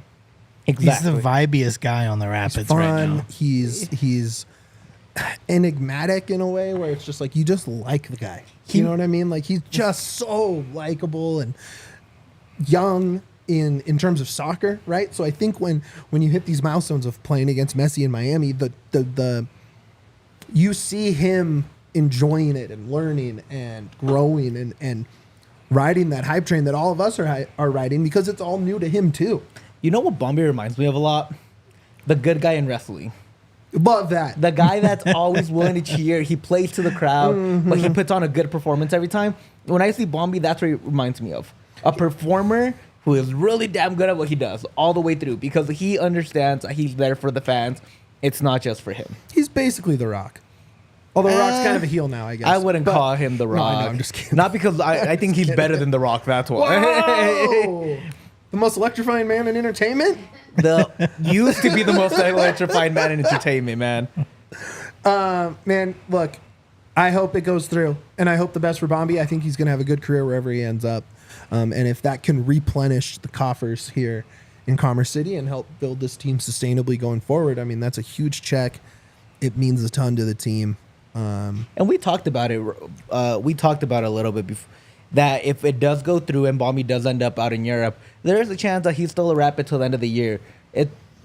Speaker 2: Exactly.
Speaker 3: He's the vibiest guy on the Rapids
Speaker 1: fun.
Speaker 3: right now.
Speaker 1: He's enigmatic in a way where it's just like you just like the guy. You know what I mean? Like, he's just so likable and young in terms of soccer, right? So I think when you hit these milestones of playing against Messi in Miami, the you see him enjoying it and learning and growing and riding that hype train that all of us are riding, because it's all new to him too.
Speaker 2: You know what Bombi reminds me of a lot? The good guy in wrestling.
Speaker 1: Love that.
Speaker 2: The guy that's always willing to cheer. He plays to the crowd, but he puts on a good performance every time. When I see Bombi, that's what it reminds me of. A performer who is really damn good at what he does all the way through, because he understands that he's there for the fans. It's not just for him.
Speaker 1: He's basically The Rock. Although Rock's kind of a heel now, I guess.
Speaker 2: I wouldn't call him The Rock.
Speaker 1: No, I know, I'm just kidding.
Speaker 2: Not because I think he's better than The Rock, that's why.
Speaker 1: Whoa! The most electrifying man in entertainment?
Speaker 2: Used to be the most electrifying man in entertainment, man.
Speaker 1: Man, look, I hope it goes through, and I hope the best for Bombi. I think he's going to have a good career wherever he ends up. And if that can replenish the coffers here in Commerce City and help build this team sustainably going forward, I mean, that's a huge check. It means a ton to the team.
Speaker 2: And we talked about it. We talked about it a little bit before, that if it does go through and Bombi does end up out in Europe, there is a chance that he's still a Rapid till the end of the year.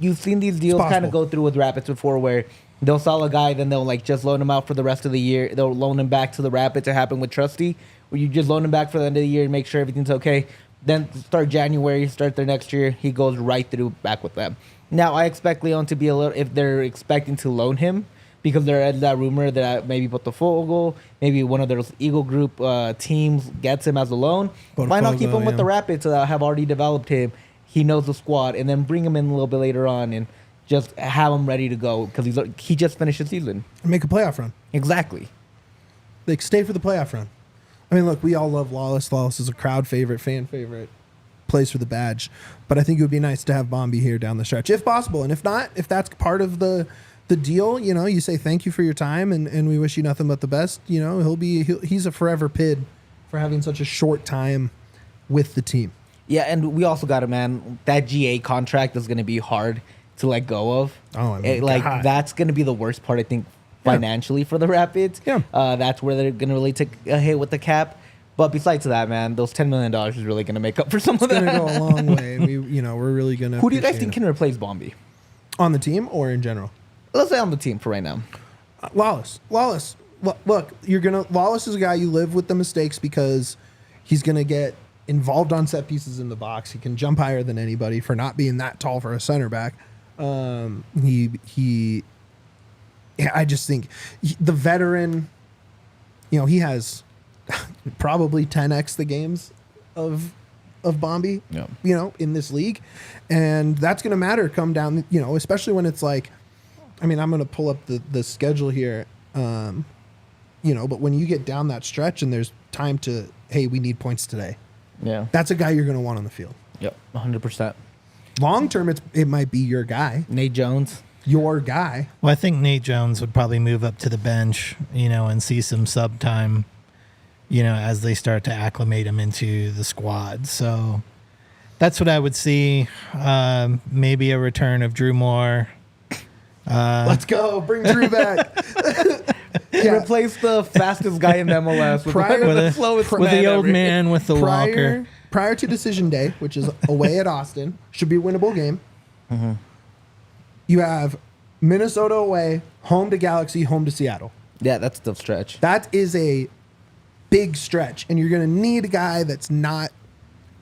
Speaker 2: You've seen these deals kind of go through with Rapids before, where they'll sell a guy, then they'll like just loan him out for the rest of the year. They'll loan him back to the Rapids. It happened with Trusty, where you just loan him back for the end of the year and make sure everything's okay. Then start January, start their next year, he goes right through back with them. Now I expect Leon to be a little, if they're expecting to loan him, because there is that rumor that maybe Botafogo, maybe one of those Eagle Group teams gets him as a loan. Why not keep him with the Rapids that have already developed him? He knows the squad, and then bring him in a little bit later on and just have him ready to go, because he just finished the season.
Speaker 1: Make a playoff run.
Speaker 2: Exactly.
Speaker 1: Like, stay for the playoff run. I mean, look, we all love Lawless. Lawless is a crowd favorite, fan favorite, plays for the badge. But I think it would be nice to have Bombi here down the stretch, if possible. And if not, if that's part of the deal, you know, you say thank you for your time and we wish you nothing but the best. You know, he's a forever PID for having such a short time with the team.
Speaker 2: Yeah, and we also got that GA contract is going to be hard to let go of.
Speaker 1: Oh, I mean, God.
Speaker 2: That's going to be the worst part, I think, financially for the Rapids.
Speaker 1: Yeah.
Speaker 2: That's where they're going to really take a hit with the cap. But besides that, man, those $10 million is really going to make up for some of that.
Speaker 1: It's going to go a long way. And we're really going to.
Speaker 2: Who do you guys think can replace Bombi?
Speaker 1: On the team or in general?
Speaker 2: Let's say on the team for right now.
Speaker 1: Lawless. Look, Lawless is a guy you live with the mistakes because he's gonna get involved on set pieces in the box. He can jump higher than anybody for not being that tall for a center back. I just think the veteran, he has probably 10x the games of Bombi, in this league, and that's gonna matter come down, especially when it's like, I'm gonna pull up the schedule here, but when you get down that stretch and there's time to, hey, we need points today.
Speaker 2: Yeah,
Speaker 1: that's a guy you're going to want on the field.
Speaker 2: Yep, 100%.
Speaker 1: Long term, it might be your guy.
Speaker 2: Nate Jones.
Speaker 1: Your guy.
Speaker 3: Well, I think Nate Jones would probably move up to the bench, and see some sub time, as they start to acclimate him into the squad. So that's what I would see. Maybe a return of Drew Moore.
Speaker 1: Let's go. Bring Drew back.
Speaker 2: Replace the fastest guy in MLS with the slowest
Speaker 3: with the old man with the walker.
Speaker 1: Prior to decision day, which is away at Austin, should be a winnable game.
Speaker 2: Mm-hmm.
Speaker 1: You have Minnesota away, home to Galaxy, home to Seattle.
Speaker 2: Yeah, that's the stretch.
Speaker 1: That is a big stretch, and you're going to need a guy that's not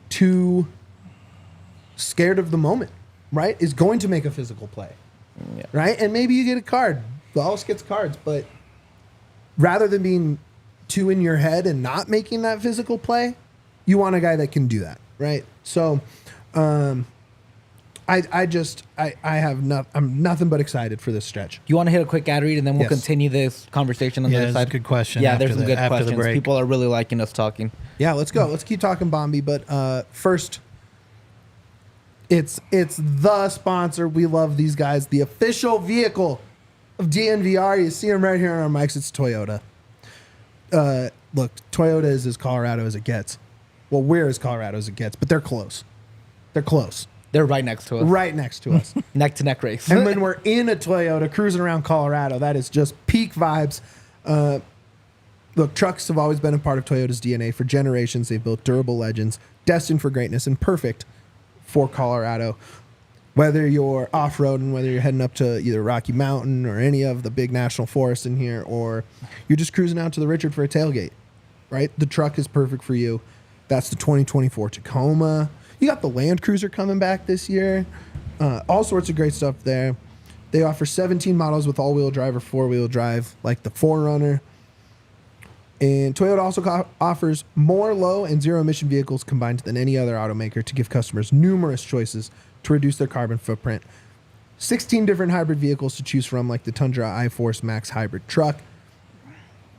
Speaker 1: too scared of the moment, right? Is going to make a physical play, right? And maybe you get a card. Wallace gets cards, but rather than being too in your head and not making that physical play, you want a guy that can do that, right? So, I'm nothing but excited for this stretch.
Speaker 2: You want to hit a quick ad read and then we'll continue this conversation on the other side?
Speaker 3: Good question.
Speaker 2: Yeah, there's some good questions. People are really liking us talking.
Speaker 1: Yeah, let's go. Let's keep talking Bombi, but first, it's the sponsor. We love these guys. The official vehicle of DNVR. You see them right here on our mics. It's Toyota. Look, Toyota is as Colorado as it gets. Well, we're as Colorado as it gets, but they're close. They're close.
Speaker 2: They're right next to us.
Speaker 1: Right next to us.
Speaker 2: Neck to neck race.
Speaker 1: And when we're in a Toyota cruising around Colorado, that is just peak vibes. Look, trucks have always been a part of Toyota's DNA for generations. They've built durable legends, destined for greatness and perfect for Colorado. Whether you're off-roading, whether you're heading up to either Rocky Mountain or any of the big national forests in here, or you're just cruising out to the Richard for a tailgate, right? The truck is perfect for you. That's the 2024 Tacoma. You got the Land Cruiser coming back this year. All sorts of great stuff there. They offer 17 models with all-wheel drive or four-wheel drive, like the 4Runner. And Toyota also offers more low and zero-emission vehicles combined than any other automaker to give customers numerous choices to reduce their carbon footprint. 16 different hybrid vehicles to choose from, like the Tundra iForce Max hybrid truck.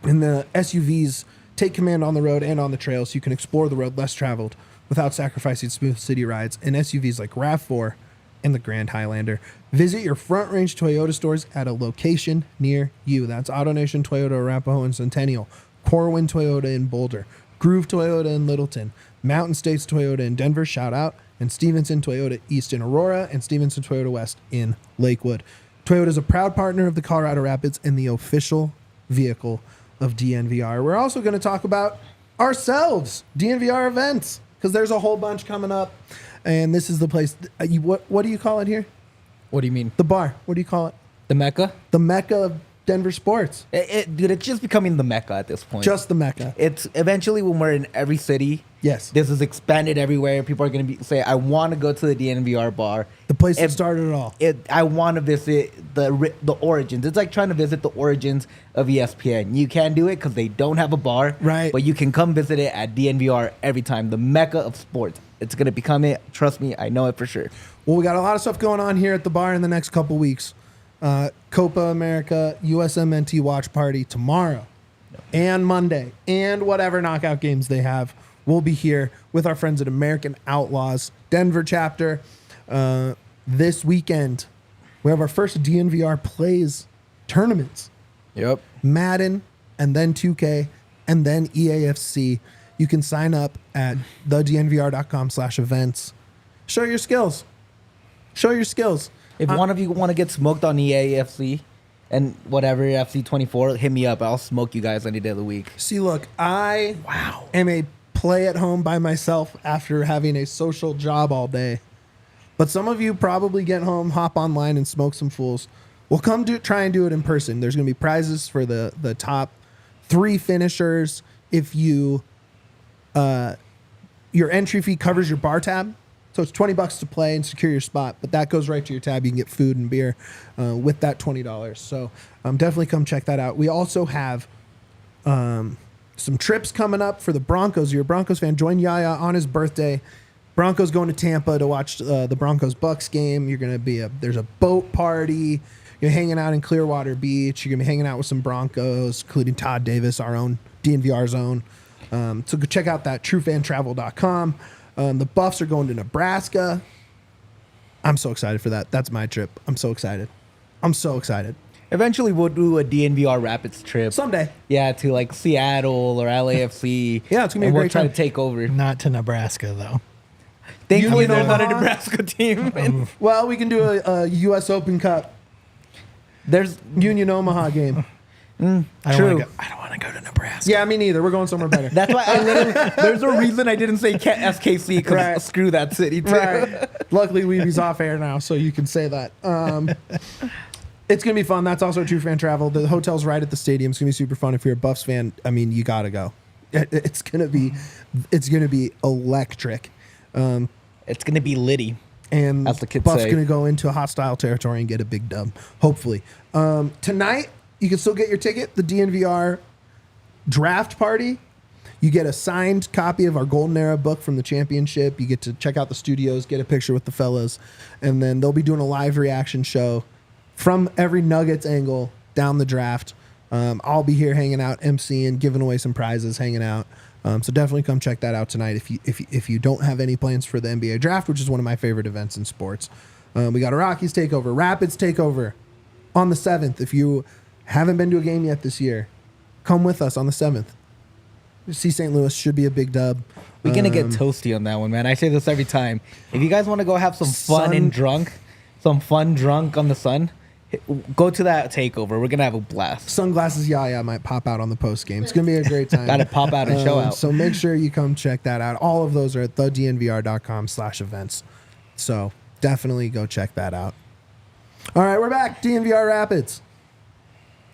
Speaker 1: And the SUVs take command on the road and on the trail, so you can explore the road less traveled without sacrificing smooth city rides. And SUVs like RAV4 and the Grand Highlander. Visit your Front Range Toyota stores at a location near you. That's AutoNation Toyota, Arapahoe and Centennial, Corwin Toyota in Boulder, Groove Toyota in Littleton, Mountain States Toyota in Denver, shout out, and Stevenson Toyota East in Aurora, and Stevenson Toyota West in Lakewood. Toyota is a proud partner of the Colorado Rapids and the official vehicle of DNVR. We're also going to talk about ourselves, DNVR events, because there's a whole bunch coming up, and this is the place. What do you call it here?
Speaker 2: What do you mean?
Speaker 1: The bar. What do you call it?
Speaker 2: The Mecca?
Speaker 1: The Mecca of Denver sports.
Speaker 2: Dude, it's just becoming the Mecca at this point.
Speaker 1: Just the Mecca.
Speaker 2: It's eventually when we're in every city.
Speaker 1: Yes.
Speaker 2: This is expanded everywhere. People are going to say, I want to go to the DNVR bar.
Speaker 1: The place that started it all.
Speaker 2: I want to visit the origins. It's like trying to visit the origins of ESPN. You can't do it because they don't have a bar.
Speaker 1: Right.
Speaker 2: But you can come visit it at DNVR every time. The Mecca of sports. It's going to become it. Trust me, I know it for sure.
Speaker 1: Well, we got a lot of stuff going on here at the bar in the next couple weeks. Copa America, USMNT watch party tomorrow and Monday and whatever knockout games they have. We'll be here with our friends at American Outlaws Denver chapter. This weekend, we have our first DNVR Plays tournaments.
Speaker 2: Yep.
Speaker 1: Madden, and then 2K, and then EAFC. You can sign up at thednvr.com/events. Show your skills. Show your skills.
Speaker 2: If one of you want to get smoked on EAFC and whatever, FC 24, hit me up. I'll smoke you guys any day of the week.
Speaker 1: See, look, I am a play at home by myself after having a social job all day. But some of you probably get home, hop online, and smoke some fools. We'll try and do it in person. There's going to be prizes for the top 3 finishers. If you your entry fee covers your bar tab, so it's $20 to play and secure your spot. But that goes right to your tab. You can get food and beer with that $20. So definitely come check that out. We also have some trips coming up for the Broncos. You're a Broncos fan. Join Yaya on his birthday. Broncos going to Tampa to watch the Broncos-Bucks game. You're going to there's a boat party. You're hanging out in Clearwater Beach. You're going to be hanging out with some Broncos, including Todd Davis, our own DNVR zone. So go check out that truefantravel.com. The Buffs are going to Nebraska. I'm so excited for that. That's my trip. I'm so excited.
Speaker 2: Eventually, we'll do a DNVR Rapids trip.
Speaker 1: Someday.
Speaker 2: Yeah, to like Seattle or LAFC.
Speaker 1: Yeah, it's going to be a
Speaker 2: we'll
Speaker 1: great
Speaker 2: try
Speaker 1: time.
Speaker 2: to take over.
Speaker 3: Not to Nebraska, though.
Speaker 2: Thankfully,
Speaker 1: Union
Speaker 2: there's not a
Speaker 1: Omaha.
Speaker 2: Nebraska team.
Speaker 1: Well, we can do a U.S. Open Cup
Speaker 2: There's
Speaker 1: Union Omaha game.
Speaker 3: I don't
Speaker 2: True.
Speaker 3: want to go to Nebraska.
Speaker 1: Yeah, me neither. We're going somewhere better.
Speaker 2: That's why I literally. There's a reason I didn't say SKC because
Speaker 1: Right.
Speaker 2: screw that city too.
Speaker 1: Right. Luckily, Weeby's off air now, so you can say that. It's going to be fun. That's also True Fan Travel. The hotel's right at the stadium. It's going to be super fun. If you're a Buffs fan, I mean, you got to go. It's going to be electric.
Speaker 2: It's gonna be litty.
Speaker 1: And
Speaker 2: As the kids
Speaker 1: Buffs
Speaker 2: say.
Speaker 1: going to go into a hostile territory and get a big dub, hopefully. Tonight, you can still get your ticket. The DNVR draft party. You get a signed copy of our Golden Era book from the championship. You get to check out the studios, get a picture with the fellas, and then they'll be doing a live reaction show from every Nuggets angle down the draft. I'll be here hanging out, emceeing, giving away some prizes, hanging out. So definitely come check that out tonight if you don't have any plans for the NBA draft, which is one of my favorite events in sports. We got a Rockies takeover, Rapids takeover on the 7th. If you haven't been to a game yet this year, come with us on the 7th. See St. Louis, should be a big dub.
Speaker 2: We're gonna get toasty on that one, man. I say this every time. If you guys want to go have some fun and drunk on the sun, go to that takeover. We're gonna have a blast.
Speaker 1: Sunglasses Yaya might pop out on the post game. It's gonna be a great time.
Speaker 2: Gotta pop out and show out.
Speaker 1: So make sure you come check that out. All of those are at thednvr.com/events. So definitely go check that out. All right, we're back. DNVR Rapids.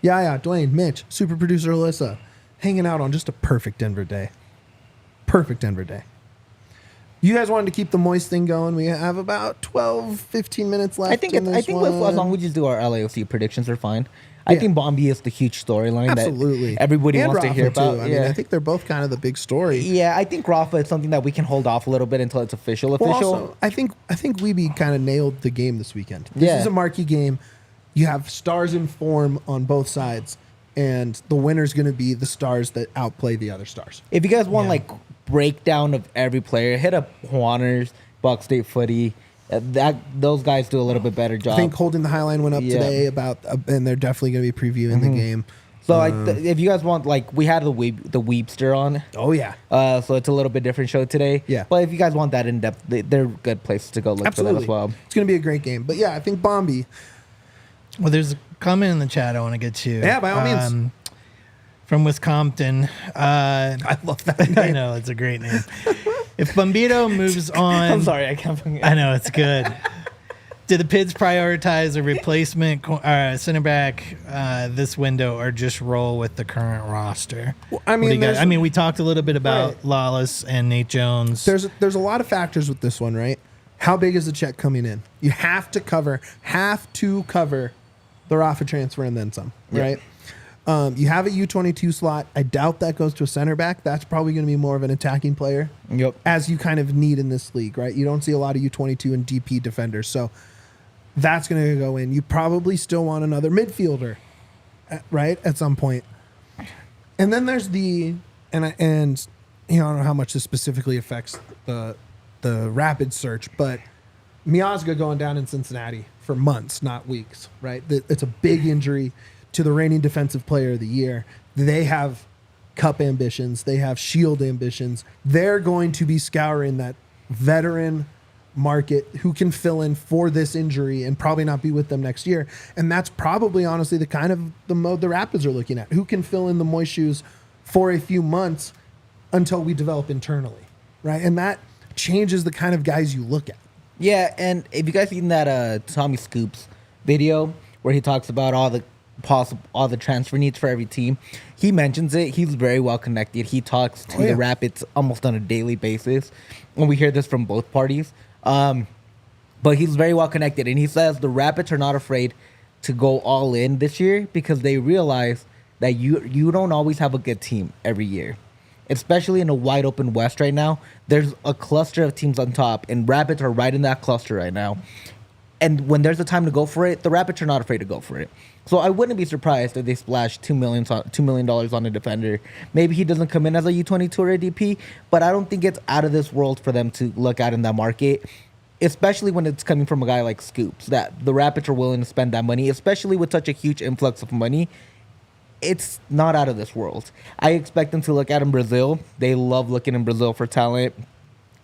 Speaker 1: Yaya, Dwayne, Mitch, super producer Alyssa, hanging out on just a perfect Denver day. Perfect Denver day. You guys wanted to keep the Moise thing going. We have about 12, 15 minutes left.
Speaker 2: I think as long as we just do our LAFC predictions, they're fine. I
Speaker 1: Yeah.
Speaker 2: think Bombi is the huge storyline
Speaker 1: Absolutely.
Speaker 2: that everybody
Speaker 1: And
Speaker 2: wants to
Speaker 1: Rafa,
Speaker 2: hear about.
Speaker 1: too. I mean, I think they're both kind of the big story.
Speaker 2: Yeah, I think Rafa is something that we can hold off a little bit until it's official.
Speaker 1: Well, also, I think Wiebe kind of nailed the game this weekend. This
Speaker 2: Yeah.
Speaker 1: is a marquee game. You have stars in form on both sides, and the winner's going to be the stars that outplay the other stars.
Speaker 2: If you guys want like breakdown of every player, hit up Juaners, Buck State Footy. Those guys do a little bit better job.
Speaker 1: I think Holding the Highline went up
Speaker 2: Yeah.
Speaker 1: today and they're definitely going to be previewing the game.
Speaker 2: so. If you guys want, like, we had the Weebster on.
Speaker 1: Oh yeah,
Speaker 2: So it's a little bit different show today.
Speaker 1: Yeah.
Speaker 2: But if you guys want that in depth, they're good places to go look for that as well.
Speaker 1: It's going to be a great game. But yeah, I think Bombi.
Speaker 3: Well, there's a comment in the chat I want to get to.
Speaker 1: Yeah, by all means.
Speaker 3: From Wisconsin.
Speaker 1: I love that name.
Speaker 3: I know, it's a great name. If Bombito moves on...
Speaker 2: I'm sorry, I can't forget.
Speaker 3: I know, it's good. Did the Pids prioritize a replacement center back this window or just roll with the current roster?
Speaker 1: Well, I mean,
Speaker 3: we talked a little bit about
Speaker 1: Right.
Speaker 3: Lawless and Nate Jones.
Speaker 1: There's a lot of factors with this one, right? How big is the check coming in? You have to cover the Rafa transfer and then some, right? You have a U22 slot. I doubt that goes to a center back. That's probably going to be more of an attacking player,
Speaker 2: Yep.
Speaker 1: as you kind of need in this league, right? You don't see a lot of U22 and DP defenders, so that's going to go in. You probably still want another midfielder, right, at some point. And then there's and I don't know how much this specifically affects the Rapid search, but Miazga going down in Cincinnati for months, not weeks, right? It's a big injury to the reigning defensive player of the year. They have cup ambitions. They have shield ambitions. They're going to be scouring that veteran market who can fill in for this injury and probably not be with them next year. And that's probably honestly the kind of the mode the Rapids are looking at. Who can fill in the Moise shoes for a few months until we develop internally, right? And that changes the kind of guys you look at,
Speaker 2: Yeah, and if you guys seen that Tommy Scoops video where he talks about all the transfer needs for every team, he mentions it. He's very well connected. He talks to the Rapids almost on a daily basis, and we hear this from both parties. But he's very well connected, and he says the Rapids are not afraid to go all in this year because they realize that you don't always have a good team every year. Especially in a wide open West right now, there's a cluster of teams on top, and Rapids are right in that cluster right now. And when there's a time to go for it, the Rapids are not afraid to go for it. So I wouldn't be surprised if they splash $2 million on a defender. Maybe he doesn't come in as a U22 or a DP, but I don't think it's out of this world for them to look at in that market, especially when it's coming from a guy like Scoops, that the Rapids are willing to spend that money, especially with such a huge influx of money. It's not out of this world. I expect them to look at in Brazil. They love looking in Brazil for talent.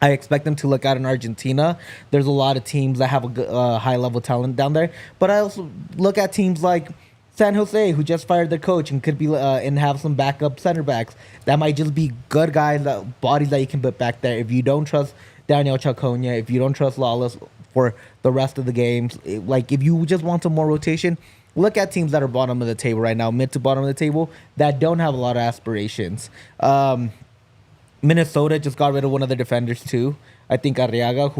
Speaker 2: I expect them to look out in Argentina. There's a lot of teams that have a high-level talent down there. But I also look at teams like San Jose, who just fired their coach and could be and have some backup center backs. That might just be good guys, bodies that you can put back there. If you don't trust Daniel Chaconia, if you don't trust Lawless for the rest of the games, if you just want some more rotation, look at teams that are bottom of the table right now, mid to bottom of the table, that don't have a lot of aspirations. Minnesota just got rid of one of their defenders too. I think Arriaga,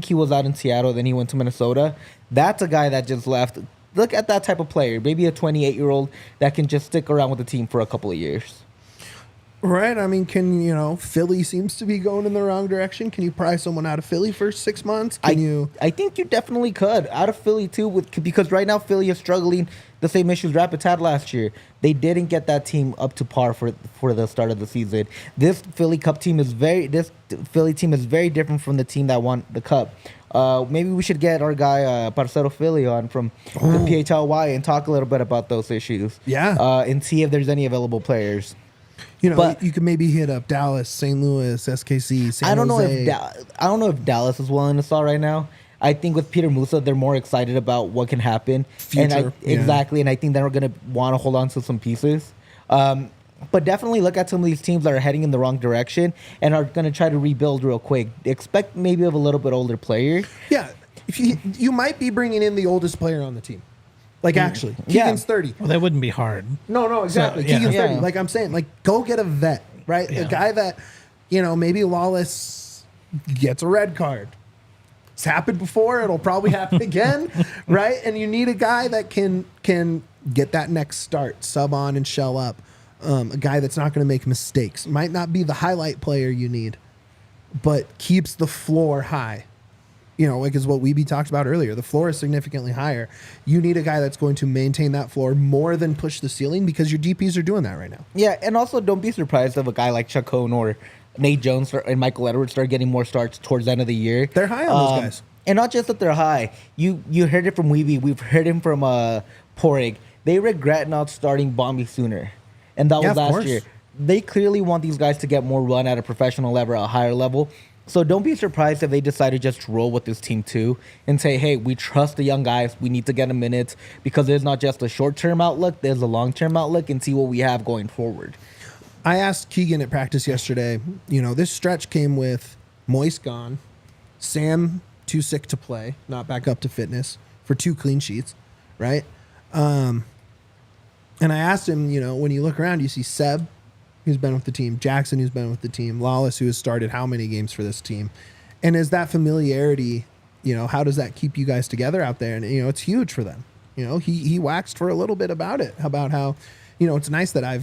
Speaker 2: he was out in Seattle, then he went to Minnesota. That's a guy that just left. Look at that type of player, maybe a 28-year-old that can just stick around with the team for a couple of years.
Speaker 1: Right. I mean, Philly seems to be going in the wrong direction. Can you pry someone out of Philly for 6 months? I
Speaker 2: think you definitely could. Out of Philly, too, because right now Philly is struggling the same issues Rapids had last year. They didn't get that team up to par for the start of the season. This Philly team is very different from the team that won the Cup. Maybe we should get our guy Parcero Philly on from the PHLY and talk a little bit about those issues.
Speaker 1: Yeah.
Speaker 2: And see if there's any available players.
Speaker 1: But you could maybe hit up Dallas, St. Louis, SKC, San Jose.
Speaker 2: I don't know if Dallas is willing to sell right now. I think with Peter Musa, they're more excited about what can happen.
Speaker 1: Future,
Speaker 2: exactly, and I think they're going to want to hold on to some pieces. But definitely look at some of these teams that are heading in the wrong direction and are going to try to rebuild real quick. Expect maybe of a little bit older player.
Speaker 1: Yeah, if you might be bringing in the oldest player on the team. Actually, Keegan's 30.
Speaker 3: Well, that wouldn't be hard.
Speaker 1: No, exactly.
Speaker 3: So, yeah.
Speaker 1: Keegan's 30. Like I'm saying, go get a vet, right?
Speaker 3: Yeah.
Speaker 1: A guy that, maybe Lawless gets a red card. It's happened before. It'll probably happen again, right? And you need a guy that can get that next start, sub on and shell up. A guy that's not going to make mistakes. Might not be the highlight player you need, but keeps the floor high. Is what Wiebe talked about earlier. The floor is significantly higher. You need a guy that's going to maintain that floor more than push the ceiling because your DPs are doing that right now.
Speaker 2: Yeah, and also don't be surprised if a guy like Chacon or Nate Jones and Michael Edwards start getting more starts towards the end of the year.
Speaker 1: They're high on those guys.
Speaker 2: And not just that they're high. You heard it from Wiebe. We've heard him from Porig. They regret not starting Bombi sooner. And that was last year. They clearly want these guys to get more run at a professional level, a higher level. So don't be surprised if they decide to just roll with this team too and say, hey, we trust the young guys. We need to get them minutes because there's not just a short-term outlook. There's a long-term outlook and see what we have going forward.
Speaker 1: I asked Keegan at practice yesterday, this stretch came with Moise gone, Sam too sick to play, not back up to fitness for 2 clean sheets, right? And I asked him, when you look around, you see Seb, who's been with the team, Jackson, who's been with the team, Lawless, who has started how many games for this team. And is that familiarity, how does that keep you guys together out there? And, it's huge for them. He waxed for a little bit about it, about how, it's nice that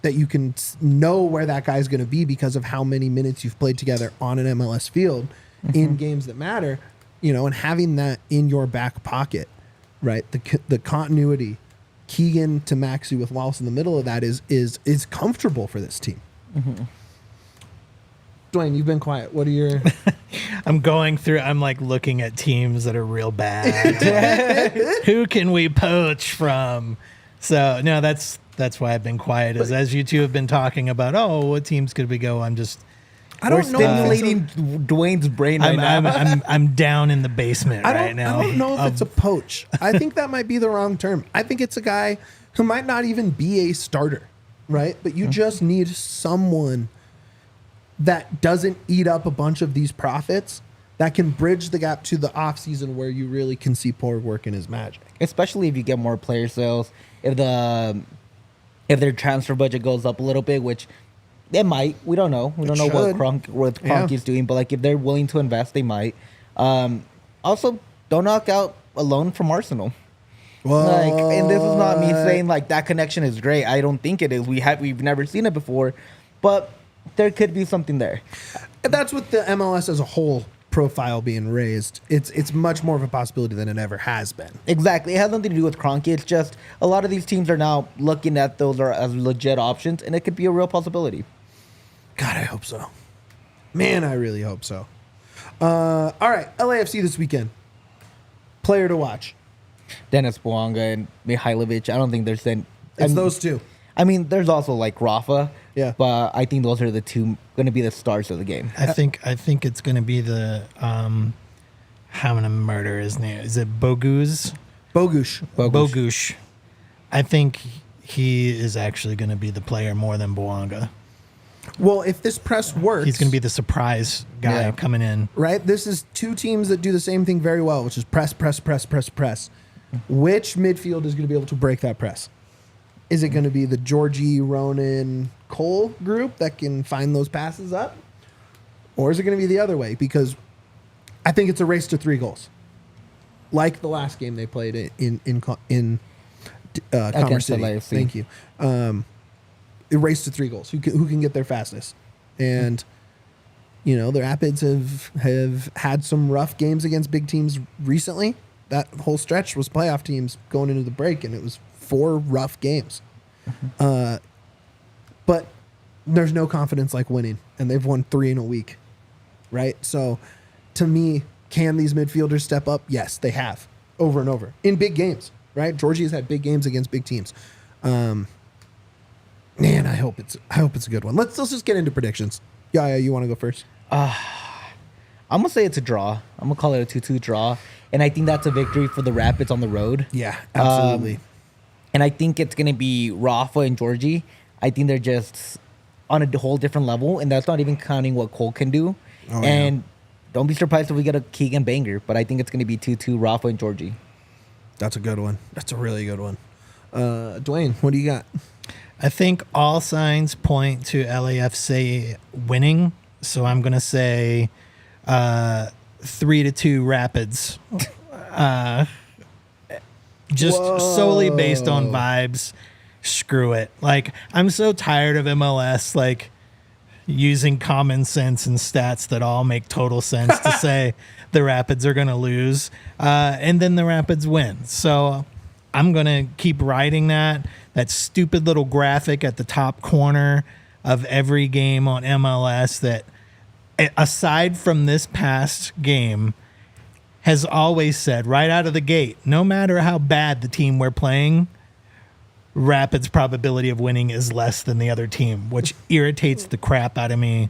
Speaker 1: you can know where that guy's going to be because of how many minutes you've played together on an MLS field in games that matter, and having that in your back pocket, right? The continuity, Keegan to Maxi with Wallace in the middle of that is comfortable for this team. Mm-hmm. Duane, you've been quiet. What are your...
Speaker 3: I'm going through, I'm looking at teams that are real bad. Who can we poach from? So, no, that's why I've been quiet. As you two have been talking about, what teams could we go?
Speaker 2: I don't know. Stimulating Dwayne's brain right now.
Speaker 3: I'm down in the basement right now.
Speaker 1: I don't know if it's a poach. I think that might be the wrong term. I think it's a guy who might not even be a starter, right? But you just need someone that doesn't eat up a bunch of these profits that can bridge the gap to the offseason where you really can see Porg working his magic.
Speaker 2: Especially if you get more player sales, if their transfer budget goes up a little bit, which it might. We don't know. We don't know what Kroenke's doing, but like if they're willing to invest, they might. Also, don't knock out a loan from Arsenal.
Speaker 1: Well,
Speaker 2: Like, and this is not me saying like that connection is great. I don't think it is. We've never seen it before, but there could be something there.
Speaker 1: that's with the MLS as a whole profile being raised. It's much more of a possibility than it ever has been.
Speaker 2: Exactly. It has nothing to do with Kroenke. It's just a lot of these teams are now looking at those as legit options, and it could be a real possibility.
Speaker 1: God, I hope so. Man, I really hope so. All right, LAFC this weekend. Player to watch.
Speaker 2: Dennis Bouanga and Mihailovic. I don't think there's
Speaker 1: Those two.
Speaker 2: I mean, there's also like Rafa.
Speaker 1: Yeah.
Speaker 2: But I think those are the two going to be the stars of the game.
Speaker 3: I think it's going to be the I'm going to murder his name. Is it Bogusz? Bogusz. I think he is actually going to be the player more than Bouanga.
Speaker 1: Well, if this press works,
Speaker 3: He's going to be the surprise guy coming in.
Speaker 1: right. This is two teams that do the same thing very well, which is press. Which midfield is going to be able to break that press? Is it going to be the Djordje, Ronan, Cole group that can find those passes up? Or is it going to be the other way? Because I think it's a race to 3 goals. Like the last game they played in Commerce City.
Speaker 2: LAFC.
Speaker 1: Thank you. A race to 3 goals. Who can get there fastest? And, you know, the Rapids have had some rough games against big teams recently. That whole stretch was playoff teams going into the break, and it was 4 rough games. But there's no confidence like winning, and they've won 3 in a week, right? So, to me, can these midfielders step up? Yes, they have, over and over, in big games, right? Djordje has had big games against big teams. Man, I hope it's a good one. Let's just get into predictions. Yeah, you want to go first?
Speaker 2: I'm going to say it's a draw. I'm going to call it a 2-2 draw. And I think that's a victory for the Rapids on the road.
Speaker 1: Yeah, absolutely.
Speaker 2: And I think it's going to be Rafa and Djordje. I think they're just on a whole different level, and that's not even counting what Cole can do. And don't be surprised if we get a Keegan banger, but I think it's going to be 2-2 Rafa and Djordje.
Speaker 1: That's a good one. That's a really good one. Duane, what do you got?
Speaker 3: I think all signs point to LAFC winning, so I'm going to say 3-2 Rapids. Just solely based on vibes. Screw it. Like, I'm so tired of MLS like using common sense and stats that all make total sense to say the Rapids are going to lose, and then the Rapids win. So I'm going to keep riding that stupid little graphic at the top corner of every game on MLS that, aside from this past game, has always said right out of the gate, no matter how bad the team we're playing, Rapids' probability of winning is less than the other team, which irritates the crap out of me.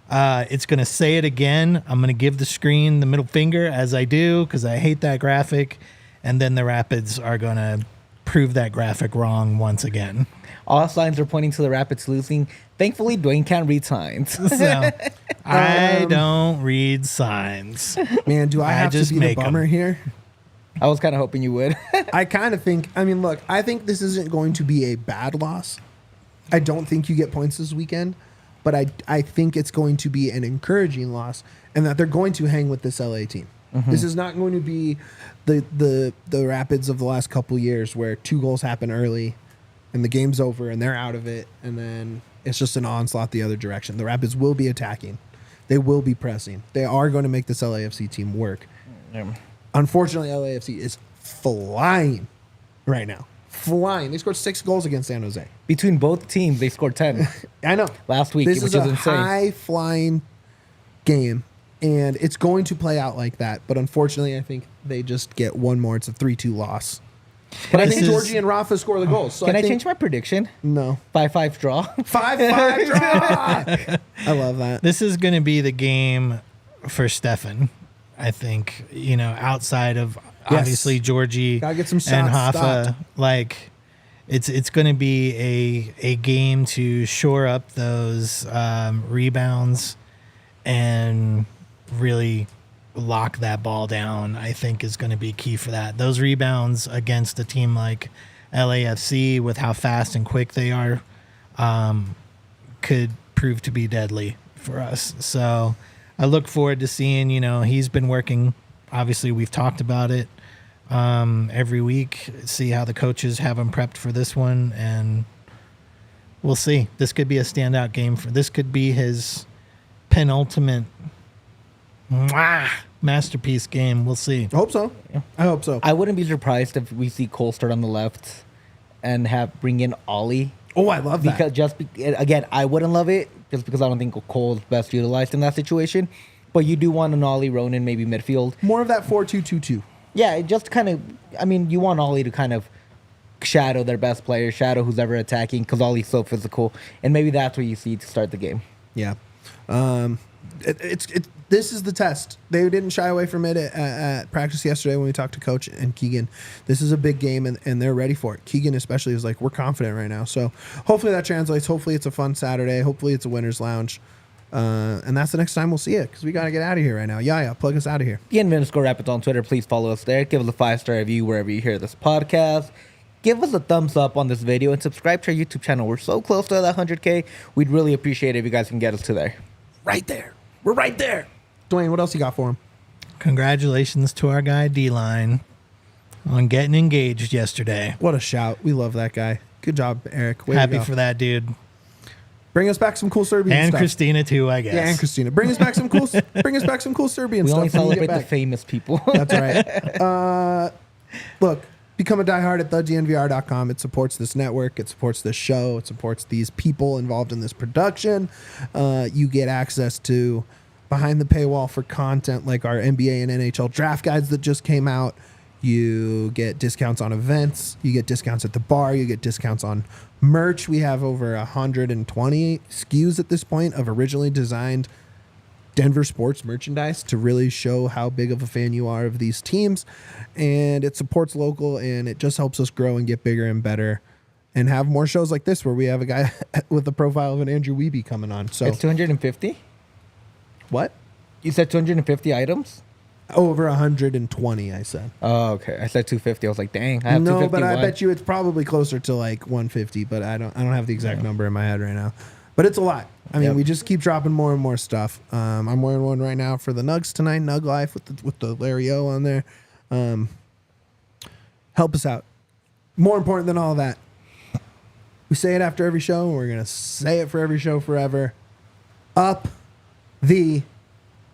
Speaker 3: It's going to say it again. I'm going to give the screen the middle finger as I do because I hate that graphic. And then the Rapids are going to prove that graphic wrong once again.
Speaker 2: All signs are pointing to the Rapids losing. Thankfully, Duane can't read signs.
Speaker 3: So, I don't read signs.
Speaker 1: Man, do I have to be the bummer here?
Speaker 2: I was kind of hoping you would.
Speaker 1: I kind of think, I mean, look, I think this isn't going to be a bad loss. I don't think you get points this weekend, but I think it's going to be an encouraging loss and that they're going to hang with this LA team. Mm-hmm. This is not going to be the Rapids of the last couple years where 2 goals happen early and the game's over and they're out of it and then it's just an onslaught the other direction. The Rapids will be attacking. They will be pressing. They are going to make this LAFC team work.
Speaker 2: Yeah.
Speaker 1: Unfortunately, LAFC is flying right now. Flying. They scored 6 goals against San Jose.
Speaker 2: Between both teams, they scored 10.
Speaker 1: I know.
Speaker 2: Last week,
Speaker 1: this
Speaker 2: which
Speaker 1: is a
Speaker 2: insane.
Speaker 1: high-flying game, and it's going to play out like that. But unfortunately, I think they just get one more. It's a 3-2 loss. But I think Djordje and Rafa score the goals. So
Speaker 2: Can I change my prediction?
Speaker 1: No.
Speaker 2: 5-5 draw.
Speaker 1: 5-5 draw. I love that.
Speaker 3: This is going to be the game for Stefan. I think, you know, outside of obviously Djordje
Speaker 1: Gotta get some shots
Speaker 3: and Rafa,
Speaker 1: stopped.
Speaker 3: like it's going to be a game to shore up those rebounds and really lock that ball down, I think is going to be key for that. Those rebounds against a team like LAFC, with how fast and quick they are, could prove to be deadly for us. So I look forward to seeing, he's been working. Obviously, we've talked about it every week, see how the coaches have him prepped for this one, and we'll see. This could be a standout game. This could be his penultimate masterpiece game. We'll see.
Speaker 1: I hope so. Yeah. I hope so.
Speaker 2: I wouldn't be surprised if we see Cole start on the left and bring in Ollie.
Speaker 1: Oh, I love that.
Speaker 2: Because again, I wouldn't love it just because I don't think Cole is best utilized in that situation. But you do want an Ollie Ronan, maybe midfield.
Speaker 1: More of that 4-2-2-2.
Speaker 2: Yeah, it just kind of, you want Ollie to kind of shadow their best player, shadow who's ever attacking, because Ollie's so physical. And maybe that's what you see to start the game.
Speaker 1: Yeah. This is the test. They didn't shy away from it at practice yesterday when we talked to Coach and Keegan. This is a big game, and they're ready for it. Keegan especially is like, we're confident right now. So hopefully that translates. Hopefully it's a fun Saturday. Hopefully it's a winner's lounge. And that's the next time we'll see it, because we got to get out of here right now. Yeah, plug us out of here.
Speaker 2: DNVR Rapids on Twitter. Please follow us there. Give us a 5-star review wherever you hear this podcast. Give us a thumbs up on this video and subscribe to our YouTube channel. We're so close to that 100K. We'd really appreciate it if you guys can get us to there.
Speaker 1: Right there. We're right there. Duane, what else you got for him?
Speaker 3: Congratulations to our guy D-Line on getting engaged yesterday.
Speaker 1: What a shout. We love that guy. Good job, Eric. Way
Speaker 3: Happy for that dude.
Speaker 1: Bring us back some cool Serbian
Speaker 3: and
Speaker 1: stuff.
Speaker 3: Christina too, I guess.
Speaker 1: Yeah, and Christina. Bring us back some cool Serbian
Speaker 2: we
Speaker 1: stuff.
Speaker 2: We only celebrate the famous people.
Speaker 1: That's right. Look, become a diehard at thednvr.com. It supports this network. It supports this show. It supports these people involved in this production. You get access to behind the paywall for content like our NBA and NHL draft guides that just came out. You get discounts on events. You get discounts at the bar. You get discounts on merch. We have over 120 SKUs at this point of originally designed Denver sports merchandise to really show how big of a fan you are of these teams. And it supports local, and it just helps us grow and get bigger and better and have more shows like this where we have a guy with the profile of an Andrew Wiebe coming on. So
Speaker 2: it's 250?
Speaker 1: What?
Speaker 2: You said 250 items?
Speaker 1: Over 120, I said.
Speaker 2: Oh, okay. I said 250. I was like, dang, I have 251.
Speaker 1: No, but I bet you it's probably closer to like 150, but I don't have the exact number in my head right now. But it's a lot. I mean, we just keep dropping more and more stuff. I'm wearing one right now for the Nugs tonight, Nug Life with the Larry O on there. Help us out. More important than all that, we say it after every show, and we're going to say it for every show forever. Up the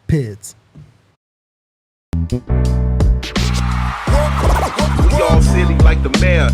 Speaker 1: Pids.
Speaker 5: We all silly like the mayor.